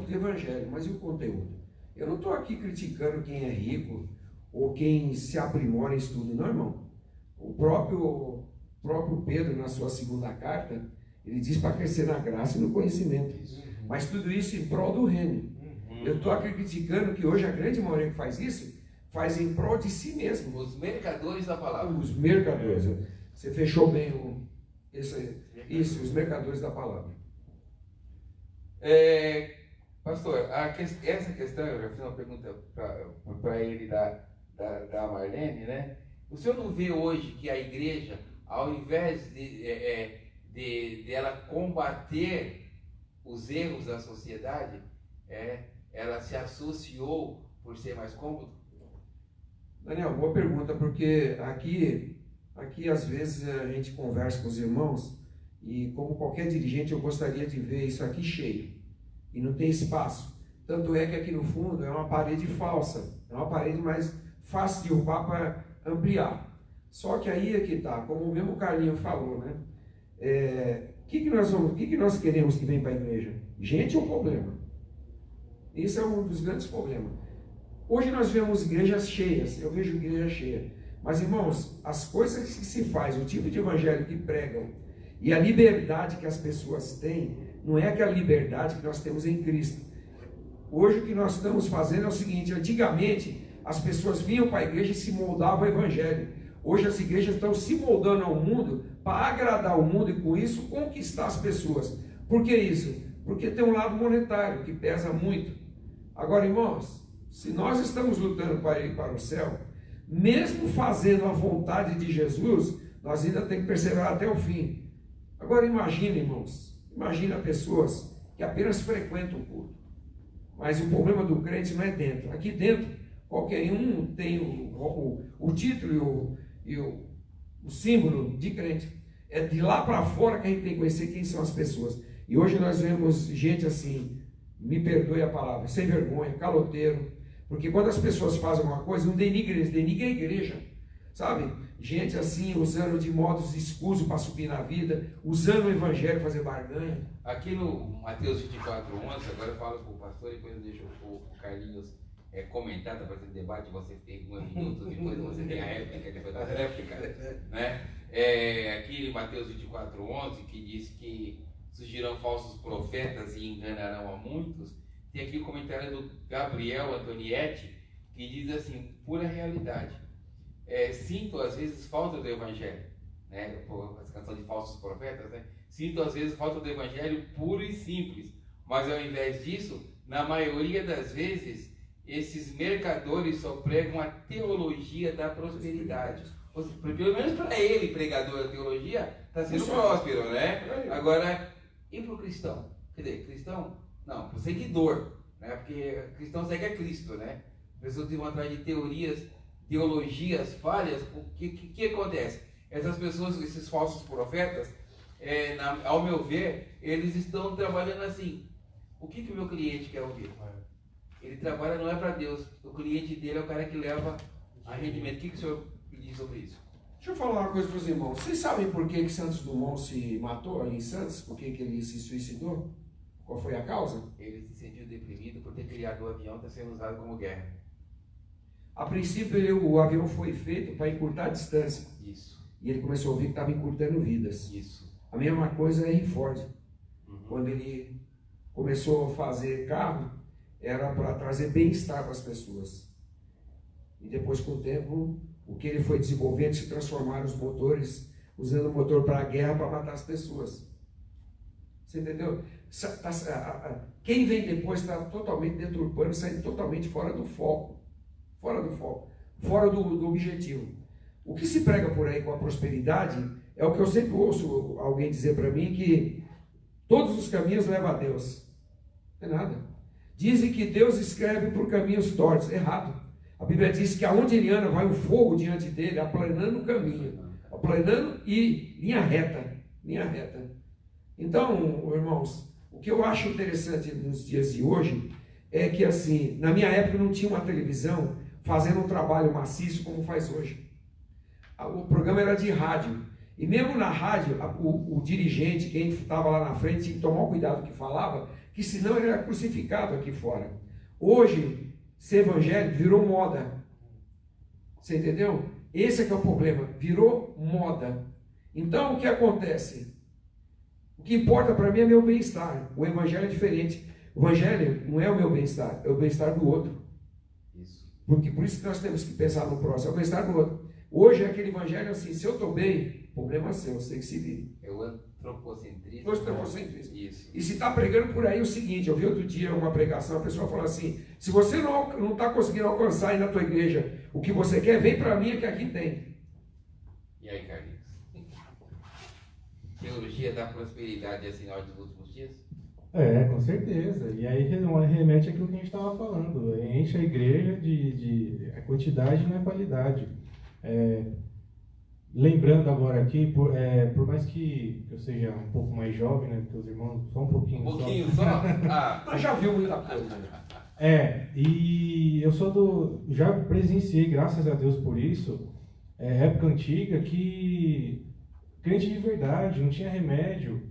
de evangelho, mas e o conteúdo? Eu não estou aqui criticando quem é rico ou quem se aprimora em estudo. Não, irmão. O próprio Pedro, na sua segunda carta, ele diz para crescer na graça e no conhecimento. Mas tudo isso em prol do reino. Eu estou aqui criticando que hoje a grande maioria que faz isso, faz em prol de si mesmo. Os mercadores da palavra. Os mercadores. Você fechou bem isso, os mercadores da palavra. Pastor, essa questão, eu já fiz uma pergunta para ele da Marlene, né? O senhor não vê hoje que a igreja, ao invés de ela combater os erros da sociedade, ela se associou por ser mais cômodo? Daniel, boa pergunta, porque aqui às vezes a gente conversa com os irmãos e, como qualquer dirigente, eu gostaria de ver isso aqui cheio e não tem espaço. Tanto é que aqui no fundo é uma parede falsa, é uma parede mais fácil de derrubar para ampliar. Só que aí é que está, como o mesmo Carlinho falou, né? O que nós queremos que venha para a igreja? Gente ou problema? Esse é um dos grandes problemas. Hoje nós vemos igrejas cheias, eu vejo igreja cheia. Mas, irmãos, as coisas que se faz, o tipo de evangelho que pregam e a liberdade que as pessoas têm, não é aquela liberdade que nós temos em Cristo. Hoje o que nós estamos fazendo é o seguinte: antigamente as pessoas vinham para a igreja e se moldavam ao evangelho. Hoje as igrejas estão se moldando ao mundo para agradar o mundo e com isso conquistar as pessoas. Por que isso? Porque tem um lado monetário que pesa muito. Agora, irmãos, se nós estamos lutando para ir para o céu, mesmo fazendo a vontade de Jesus, nós ainda temos que perseverar até o fim. Agora imagina, irmãos, imagina pessoas que apenas frequentam o culto. Mas o problema do crente não é dentro. Aqui dentro, qualquer um tem o título e o símbolo de crente. É de lá para fora que a gente tem que conhecer quem são as pessoas. E hoje nós vemos gente assim, me perdoe a palavra, sem vergonha, caloteiro. Porque quando as pessoas fazem uma coisa, não denigre eles, denigre a igreja. Sabe? Gente assim, usando de modos escusos para subir na vida, usando o evangelho para fazer barganha. Aqui no Mateus 24:11, agora eu falo com o pastor e depois eu deixo o Carlinhos comentar, está fazendo debate, você tem 1 minuto, depois você tem a réplica, depois da réplica, né? Aqui em Mateus 24:11, que diz que surgirão falsos profetas e enganarão a muitos, tem aqui o comentário do Gabriel Antonietti, que diz assim: pura realidade. Sinto às vezes falta do evangelho, né? Essa canção de falsos profetas, né? Sinto às vezes falta do evangelho puro e simples, mas ao invés disso, na maioria das vezes, esses mercadores só pregam a teologia da prosperidade. Ou seja, pelo menos para ele, pregador da teologia, está sendo próspero, né? Agora, e para o cristão? Quer dizer, cristão? Não, para o seguidor, né? Porque cristão segue a Cristo, né? Pessoas que vão atrás de teologias falhas. O que acontece? Essas pessoas, esses falsos profetas, ao meu ver, eles estão trabalhando assim. O que o meu cliente quer ouvir? Ele trabalha não é para Deus. O cliente dele é o cara que leva a rendimento. O que o senhor diz sobre isso? Deixa eu falar uma coisa para os irmãos. Vocês sabem por que Santos Dumont se matou ali em Santos? Por que ele se suicidou? Qual foi a causa? Ele se sentiu deprimido por ter criado o avião que está sendo usado como guerra. A princípio, o avião foi feito para encurtar a distância. Isso. E ele começou a ouvir que estava encurtando vidas. Isso. A mesma coisa é em Ford. Quando ele começou a fazer carro, era para trazer bem-estar para as pessoas. E depois, com o tempo, o que ele foi desenvolvendo se transformaram os motores, usando o motor para a guerra para matar as pessoas. Você entendeu? Quem vem depois está totalmente deturpando, saindo totalmente fora do foco. Fora do foco. Fora do objetivo. O que se prega por aí com a prosperidade é o que eu sempre ouço alguém dizer para mim, que todos os caminhos levam a Deus. Não é nada. Dizem que Deus escreve por caminhos tortos. Errado. A Bíblia diz que aonde ele anda vai um fogo diante dele, aplanando o caminho. Aplanando e linha reta. Linha reta. Então, irmãos, o que eu acho interessante nos dias de hoje é que, assim, na minha época não tinha uma televisão fazendo um trabalho maciço como faz hoje. O programa era de rádio. E mesmo na rádio, o dirigente, quem estava lá na frente, tinha que tomar cuidado com o que falava, que senão ele era crucificado aqui fora. Hoje, ser evangélico virou moda. Você entendeu? Esse é que é o problema. Virou moda. Então, o que acontece? O que importa para mim é meu bem-estar. O evangelho é diferente. O evangelho não é o meu bem-estar, é o bem-estar do outro. Isso. Porque por isso que nós temos que pensar no próximo, é o bem-estar do outro. Hoje aquele evangelho assim, se eu estou bem, problema seu, você que se vire. É o antropocentrismo. O antropocentrismo. Isso. E se está pregando por aí o seguinte, eu vi outro dia uma pregação, a pessoa falou assim, se você não está conseguindo alcançar aí na tua igreja o que você quer, vem para mim que aqui tem. E aí, Carlinhos? Teologia da prosperidade é sinal dos últimos dias? Com certeza. E aí remete àquilo que a gente estava falando. Enche a igreja de a quantidade não é qualidade. Lembrando agora aqui, por mais que eu seja um pouco mais jovem, né, que os irmãos, só um pouquinho. Um pouquinho só? Mas já viu muita coisa. E eu já presenciei, graças a Deus por isso, época antiga que crente de verdade, não tinha remédio.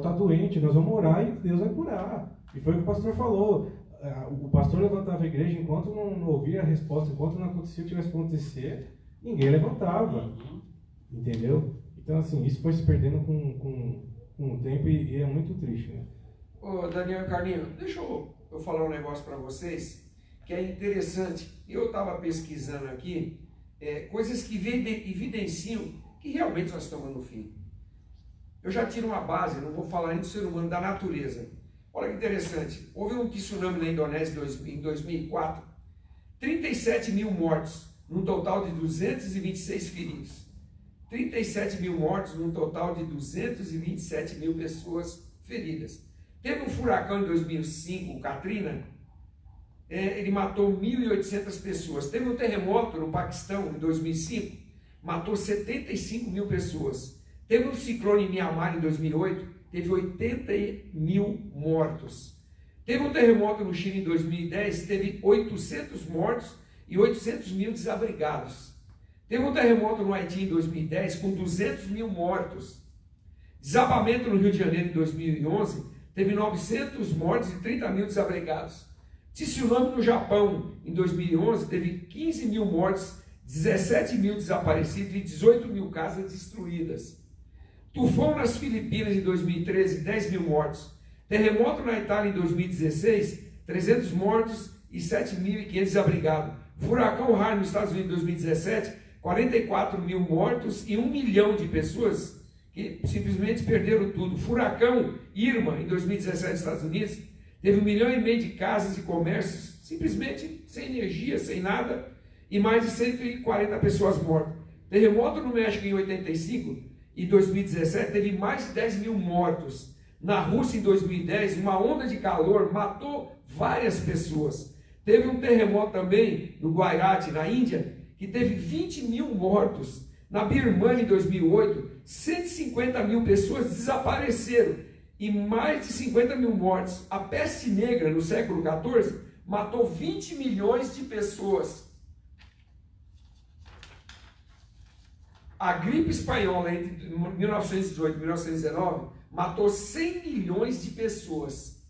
Tá doente, nós vamos orar e Deus vai curar. E foi o que o pastor falou. O pastor levantava a igreja enquanto não ouvia a resposta, enquanto não acontecia o que tivesse que acontecer, ninguém levantava. Entendeu? Então, assim, isso foi se perdendo com o tempo e é muito triste, né? Ô, Daniel e Carlinhos, deixa eu falar um negócio para vocês que é interessante. Eu estava pesquisando aqui coisas que evidenciam que realmente nós estamos no fim. Eu já tiro uma base, não vou falar nem do ser humano, da natureza. Olha que interessante, houve um tsunami na Indonésia em 2004, 37 mil mortos, num total de 226 feridos. 37 mil mortos, num total de 227 mil pessoas feridas. Teve um furacão em 2005, o Katrina, ele matou 1.800 pessoas. Teve um terremoto no Paquistão em 2005, matou 75 mil pessoas. Teve um ciclone em Mianmar em 2008, teve 80 mil mortos. Teve um terremoto no Chile em 2010, teve 800 mortos e 800 mil desabrigados. Teve um terremoto no Haiti em 2010 com 200 mil mortos. Desabamento no Rio de Janeiro em 2011, teve 900 mortos e 30 mil desabrigados. Tsunami no Japão em 2011, teve 15 mil mortos, 17 mil desaparecidos e 18 mil casas destruídas. Tufão nas Filipinas em 2013, 10 mil mortos. Terremoto na Itália em 2016, 300 mortos e 7.500 desabrigados. Furacão Harvey nos Estados Unidos em 2017, 44 mil mortos e 1 milhão de pessoas que simplesmente perderam tudo. Furacão Irma em 2017 nos Estados Unidos, teve 1,5 milhão de casas e comércios simplesmente sem energia, sem nada, e mais de 140 pessoas mortas. Terremoto no México em 85 e 2017 teve mais de 10 mil mortos. Na Rússia em 2010, uma onda de calor matou várias pessoas. Teve um terremoto também no Gujarat, na Índia, que teve 20 mil mortos. Na Birmania em 2008, 150 mil pessoas desapareceram e mais de 50 mil mortos. A peste negra no século XIV matou 20 milhões de pessoas. A gripe espanhola entre 1918 e 1919 matou 100 milhões de pessoas.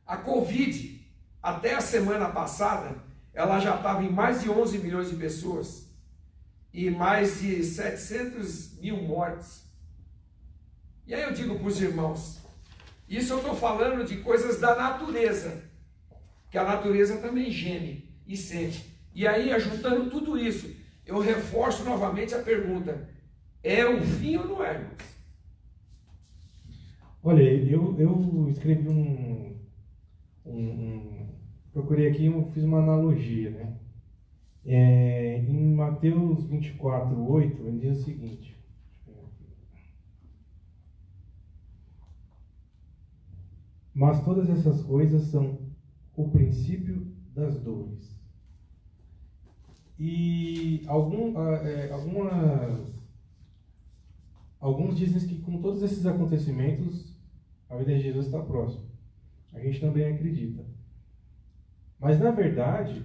A Covid, até a semana passada, ela já estava em mais de 11 milhões de pessoas e mais de 700 mil mortes. E aí eu digo para os irmãos, isso eu estou falando de coisas da natureza, que a natureza também geme e sente. E aí, ajuntando tudo isso, eu reforço novamente a pergunta: é o fim ou não é, irmãos? Olha, eu escrevi procurei aqui, fiz uma analogia, né? Em Mateus 24:8, ele diz o seguinte: mas todas essas coisas são o princípio das dores. E alguns dizem que com todos esses acontecimentos, a vida de Jesus está próxima. A gente também acredita. Mas, na verdade,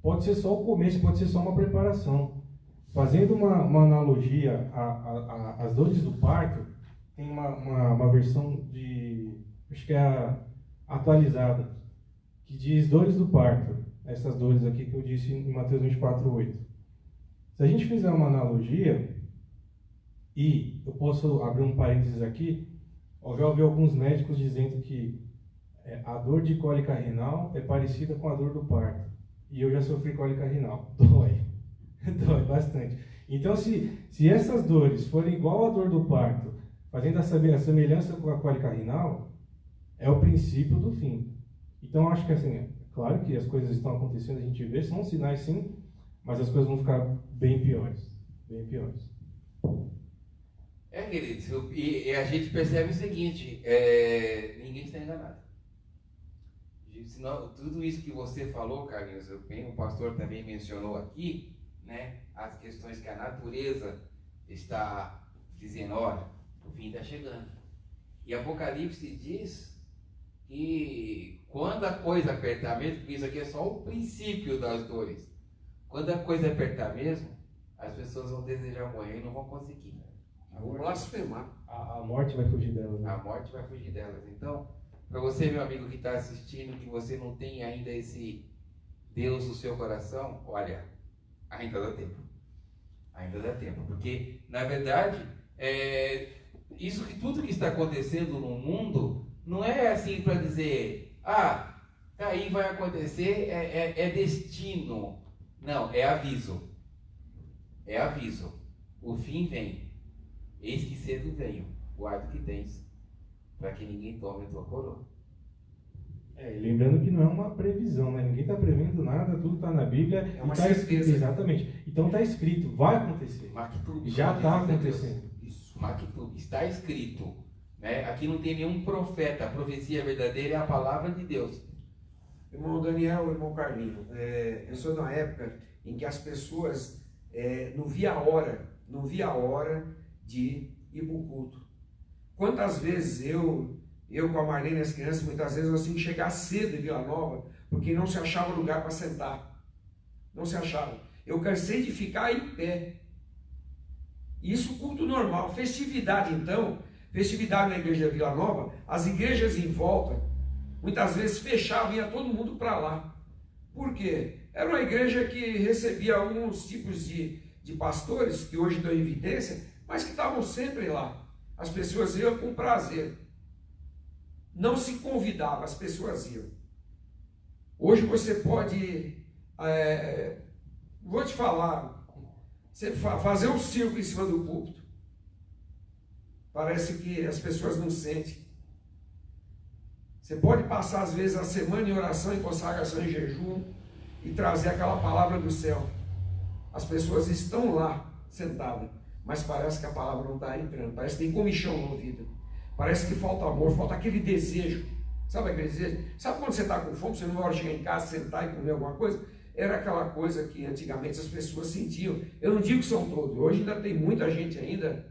pode ser só o começo, pode ser só uma preparação. Fazendo uma analogia às dores do parto, tem uma versão acho que é a atualizada, que diz: dores do parto, essas dores aqui que eu disse em Mateus 24:8. Se a gente fizer uma analogia, e eu posso abrir um parênteses aqui, eu já ouvi alguns médicos dizendo que a dor de cólica renal é parecida com a dor do parto. E eu já sofri cólica renal. Dói. Dói bastante. Então, se essas dores forem igual à dor do parto, fazendo a semelhança com a cólica renal, é o princípio do fim. Então, acho que assim, é claro que as coisas estão acontecendo, a gente vê, são sinais sim, mas as coisas vão ficar bem piores. Bem piores. Queridos, e a gente percebe o seguinte, ninguém está enganado. Senão, tudo isso que você falou, Carlinhos, bem, o pastor também mencionou aqui, né, as questões que a natureza está dizendo, olha, o fim está chegando. E Apocalipse diz que quando a coisa apertar mesmo, porque isso aqui é só o princípio das dores, quando a coisa apertar mesmo, as pessoas vão desejar morrer e não vão conseguir. Vão blasfemar. A morte vai fugir delas. Né? A morte vai fugir delas. Então, para você, meu amigo que está assistindo, que você não tem ainda esse Deus no seu coração, olha, ainda dá tempo. Ainda dá tempo. Porque, na verdade, tudo que está acontecendo no mundo não é assim para dizer, aí vai acontecer, é destino. Não, é aviso. É aviso. O fim vem. Eis que cedo venho. Guarda o que tens, para que ninguém tome a tua coroa. Lembrando que não é uma previsão, né? Ninguém está prevendo nada, tudo está na Bíblia. É uma tá certeza. Exatamente. Então está escrito, vai acontecer. Maktub, já está acontecendo. Isso, Maktub, está escrito. Né? Aqui não tem nenhum profeta, a profecia verdadeira é a palavra de Deus. Irmão Daniel, irmão Carlinho, eu sou na época em que as pessoas não via a hora de ir para o culto. Quantas vezes eu com a Marlene e as crianças, muitas vezes eu tinha que chegar cedo em Vila Nova, porque não se achava lugar para sentar. Não se achava. Eu cansei de ficar em pé. Isso culto normal. Festividade então, festividade na igreja de Vila Nova, as igrejas em volta, muitas vezes fechavam e ia todo mundo para lá. Por quê? Era uma igreja que recebia alguns tipos de pastores, que hoje dão evidência, mas que estavam sempre lá. As pessoas iam com prazer. Não se convidava, as pessoas iam. Hoje você pode, vou te falar, você fazer um círculo em cima do púlpito. Parece que as pessoas não sentem. Você pode passar às vezes a semana em oração, em consagração, em jejum e trazer aquela palavra do céu. As pessoas estão lá sentadas, mas parece que a palavra não está entrando, parece que tem comichão no ouvido, parece que falta amor, falta aquele desejo. Sabe aquele desejo? Sabe quando você está com fome, você não vai chegar em casa, sentar e comer alguma coisa? Era aquela coisa que antigamente as pessoas sentiam. Eu não digo que são todos, hoje ainda tem muita gente ainda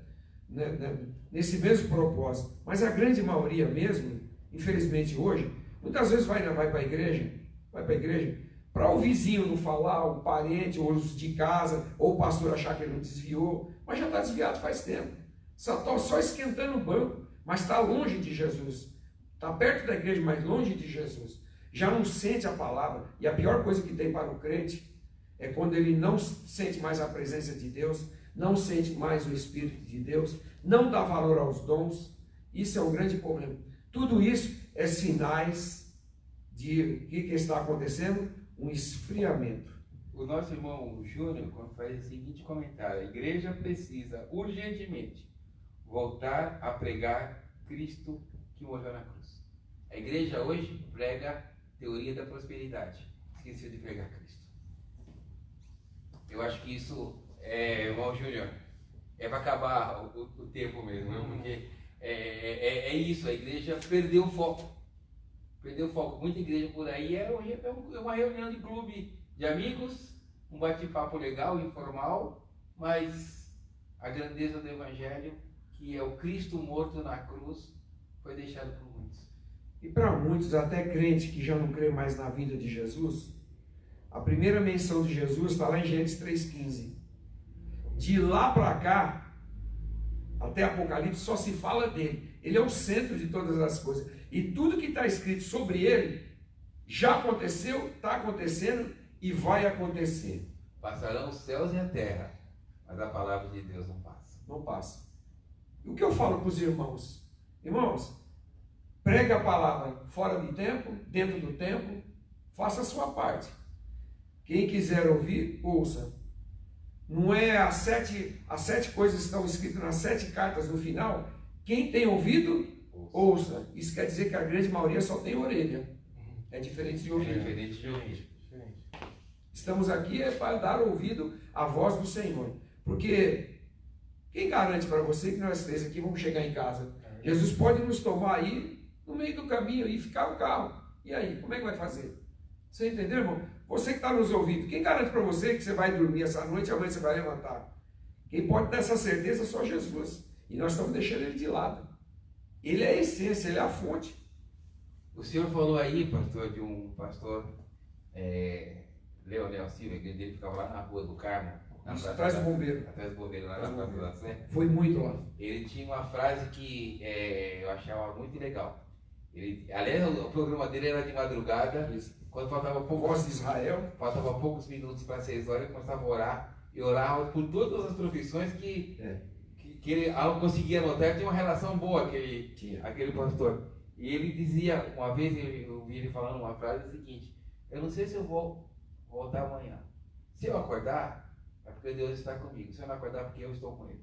nesse mesmo propósito, mas a grande maioria mesmo, infelizmente hoje, muitas vezes vai para a igreja, para o vizinho não falar, o parente, ou os de casa, ou o pastor achar que ele não desviou, mas já está desviado faz tempo, só esquentando o banco, mas está longe de Jesus, está perto da igreja, mas longe de Jesus, já não sente a palavra. E a pior coisa que tem para o crente é quando ele não sente mais a presença de Deus, não sente mais o Espírito de Deus, não dá valor aos dons. Isso é um grande problema. Tudo isso é sinais de que está acontecendo? Um esfriamento. O nosso irmão Júnior faz o seguinte comentário: a igreja precisa urgentemente voltar a pregar Cristo que morreu na cruz. A igreja hoje prega teoria da prosperidade, esqueceu de pregar Cristo. Eu acho que isso, irmão Júnior, é para acabar o tempo mesmo, porque é isso, a igreja perdeu o foco. Perdeu o foco. Muita igreja por aí é uma reunião de clube de amigos, um bate-papo legal, informal, mas a grandeza do Evangelho, que é o Cristo morto na cruz, foi deixado por muitos. E para muitos, até crentes que já não crê mais na vida de Jesus, a primeira menção de Jesus está lá em Gênesis 3,15. De lá para cá, até Apocalipse, só se fala dele. Ele é o centro de todas as coisas. E tudo que está escrito sobre ele Já aconteceu, está acontecendo e vai acontecer. Passarão os céus e a terra, mas a palavra de Deus não passa. Não passa. E o que eu falo para os irmãos? Irmãos, pregue a palavra fora do tempo, dentro do tempo, faça a sua parte. Quem quiser ouvir, ouça. Não é as sete coisas que estão escritas nas 7 cartas no final. Quem tem ouvido, ouça. Isso quer dizer que a grande maioria só tem orelha. É diferente de ouvir. É diferente de ouvir. Estamos aqui para dar ouvido à voz do Senhor. Porque quem garante para você que nós três aqui vamos chegar em casa? Jesus pode nos tomar aí no meio do caminho e ficar o carro. E aí, como é que vai fazer? Você entendeu, irmão? Você que está nos ouvindo, quem garante para você que você vai dormir essa noite e amanhã você vai levantar? Quem pode ter essa certeza é só Jesus. E nós estamos deixando ele de lado. Ele é a essência, ele é a fonte. O senhor falou aí, pastor, de um pastor Leonel Silva, que ele ficava lá na Rua do Carmo. Atrás do bombeiro. Atrás do bombeiro, lá na Praça da Sé. Foi muito lá. Ele tinha uma frase que eu achava muito legal. Aliás, o programa dele era de madrugada. Isso. Quando faltava Voz de Israel. Faltava poucos minutos para 6 horas, ele começava a orar. E orava por todas as profissões que ele conseguia anotar. Ele tinha uma relação boa, aquele pastor. E ele dizia, uma vez eu ouvi ele falando uma frase seguinte: eu não sei se eu vou voltar amanhã. Se eu acordar, é porque Deus está comigo. Se eu não acordar, é porque eu estou com ele.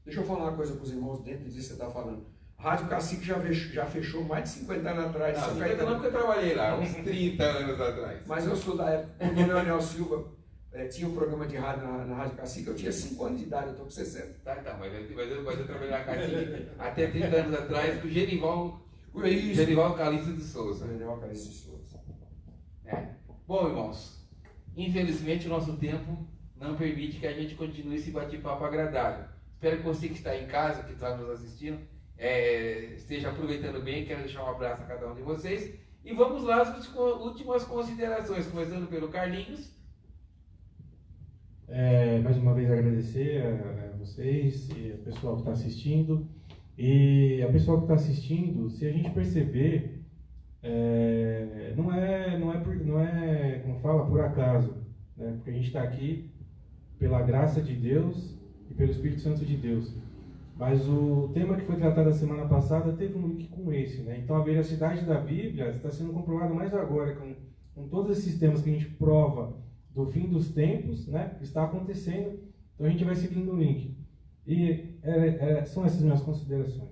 Deixa eu falar uma coisa para os irmãos dentro disso que você está falando. A Rádio Cacique já fechou mais de 50 anos atrás. Não, 50 não, porque eu trabalhei lá, uns 30 anos atrás. Mas eu sou da época, quando o Leonel Silva tinha um programa de rádio na Rádio Cacique, eu tinha 5 anos de idade, eu estou com 60. Tá, mas eu trabalhei na Cacique até 30 anos atrás com o Genival Calixto de Souza. Genival Calixto de Souza. Bom, irmãos, infelizmente o nosso tempo não permite que a gente continue esse bate-papo agradável. Espero que você que está em casa, que está nos assistindo, esteja aproveitando bem. Quero deixar um abraço a cada um de vocês. E vamos lá às últimas considerações, começando pelo Carlinhos. Mais uma vez agradecer a vocês e ao pessoal que está assistindo. E a pessoa que está assistindo, se a gente perceber, não é como fala, por acaso, né? Porque a gente está aqui pela graça de Deus e pelo Espírito Santo de Deus. Mas o tema que foi tratado a semana passada teve um link com esse, né? Então a veracidade da Bíblia está sendo comprovada mais agora, com todos esses temas que a gente prova do fim dos tempos, né? Que está acontecendo. Então a gente vai seguindo o link. E são essas minhas considerações.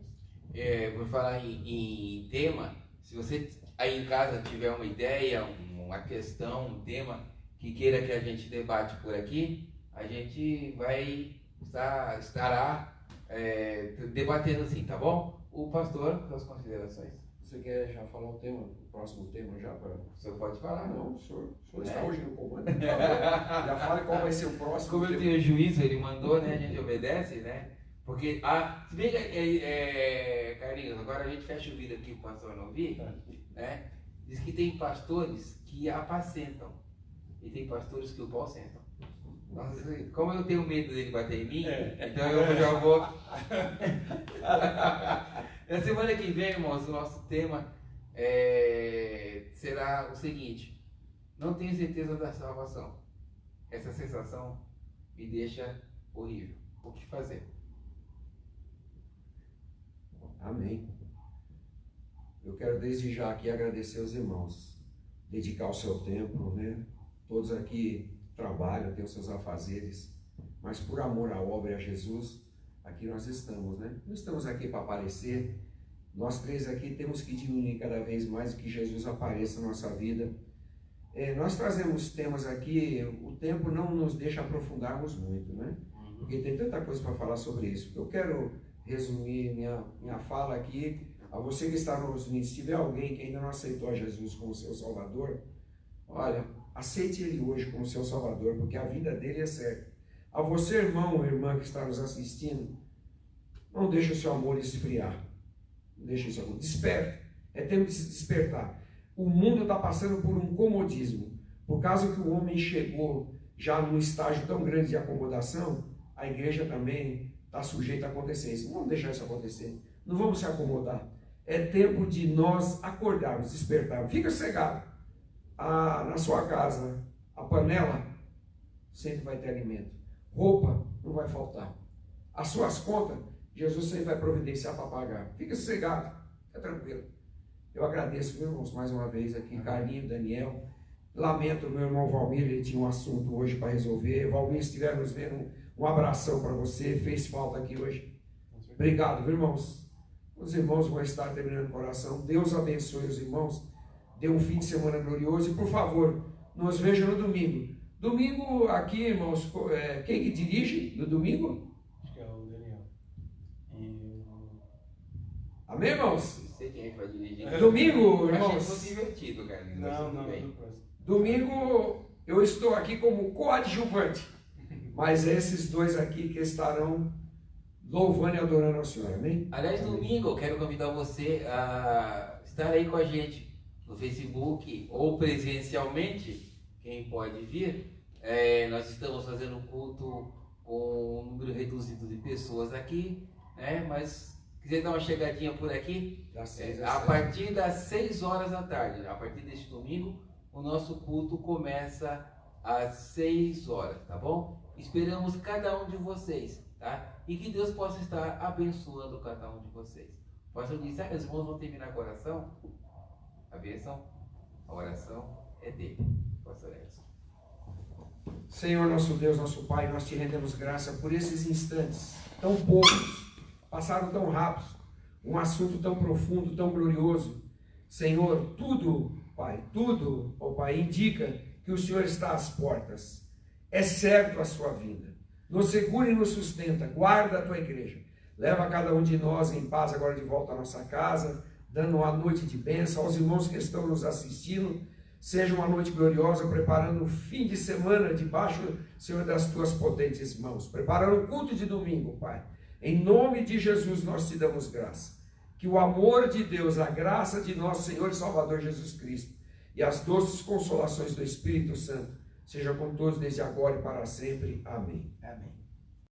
Por falar em tema, se você aí em casa tiver uma ideia, uma questão, um tema que queira que a gente debate por aqui, a gente estará debatendo assim, tá bom? O pastor, suas considerações. Você quer já falar o próximo tema já? O senhor pode falar? Não, o senhor está hoje no comando. Já fale qual vai ser o próximo. Como eu tenho juízo, ele mandou, né? A gente obedece, né? Porque, se bem que, Carlinhos, agora a gente fecha o vídeo aqui para o pastor não ouvir, né? Diz que tem pastores que apacentam e tem pastores que o pau sentam. Nossa, como eu tenho medo dele bater em mim, então eu já vou. Na semana que vem, irmãos, o nosso tema será o seguinte: não tenho certeza da salvação. Essa sensação me deixa horrível. O que fazer? Amém. Eu quero desde já aqui agradecer aos irmãos, dedicar o seu tempo, né? Todos aqui trabalham, têm os seus afazeres, mas por amor à obra e a Jesus, aqui nós estamos, né? Não estamos aqui para aparecer. Nós três aqui temos que diminuir cada vez mais que Jesus apareça na nossa vida. Nós trazemos temas aqui, o tempo não nos deixa aprofundarmos muito, né? Porque tem tanta coisa para falar sobre isso. Eu quero resumir minha fala aqui. A você que está nos unidos, se tiver alguém que ainda não aceitou a Jesus como seu Salvador, olha, aceite Ele hoje como seu Salvador, porque a vida dele é certa. A você, irmão ou irmã que está nos assistindo, não deixe o seu amor esfriar. Não deixe o seu amor. Desperte. É tempo de se despertar. O mundo está passando por um comodismo. Por causa que o homem chegou já num estágio tão grande de acomodação, a igreja também está sujeita a acontecer isso. Não vamos deixar isso acontecer. Não vamos se acomodar. É tempo de nós acordarmos, despertarmos. Fica sossegado. na sua casa a panela, sempre vai ter alimento. Roupa não vai faltar. As suas contas, Jesus sempre vai providenciar para pagar. Fica sossegado, fica tranquilo. Eu agradeço, meus irmãos, mais uma vez aqui, Carlinho, Daniel. Lamento, meu irmão Valmir, ele tinha um assunto hoje para resolver. Valmir, se estiver nos vendo, um abração para você. Fez falta aqui hoje. Obrigado, viu, irmãos? Os irmãos vão estar terminando o coração. Deus abençoe os irmãos. Dê um fim de semana glorioso. E, por favor, nos vejam no domingo. Domingo aqui, irmãos, quem que dirige no domingo? Acho que é o Daniel. Amém, irmãos? Não sei quem é que vai dirigir. Domingo, Achei que irmãos. fosse divertido, Carlinhos. Não, Bem. Domingo eu estou aqui como coadjuvante. Mas esses dois aqui que estarão louvando e adorando ao Senhor. Amém? Aliás, domingo eu quero convidar você a estar aí com a gente no Facebook ou presencialmente, quem pode vir. Nós estamos fazendo um culto com um número reduzido de pessoas aqui, né? Mas quiser dar uma chegadinha por aqui, a partir das 6 horas da tarde, a partir deste domingo, o nosso culto começa às 6 horas, tá bom? Esperamos cada um de vocês, tá? E que Deus possa estar abençoando cada um de vocês. O pastor disse, meus irmãos vão terminar com a oração. A bênção, a oração é dele. Pastor Edson. Senhor, nosso Deus, nosso Pai, nós te rendemos graça por esses instantes tão poucos, passaram tão rápidos, um assunto tão profundo, tão glorioso. Senhor, tudo, Pai, tudo, ó Pai, indica que o Senhor está às portas. É certo a sua vinda. Nos segura e nos sustenta, guarda a tua igreja. Leva cada um de nós em paz agora de volta à nossa casa, dando uma noite de bênção aos irmãos que estão nos assistindo. Seja uma noite gloriosa, preparando o fim de semana debaixo, Senhor, das tuas potentes mãos. Preparando o culto de domingo, Pai. Em nome de Jesus nós te damos graça. Que o amor de Deus, a graça de nosso Senhor e Salvador Jesus Cristo e as doces consolações do Espírito Santo seja com todos desde agora e para sempre. Amém. Amém.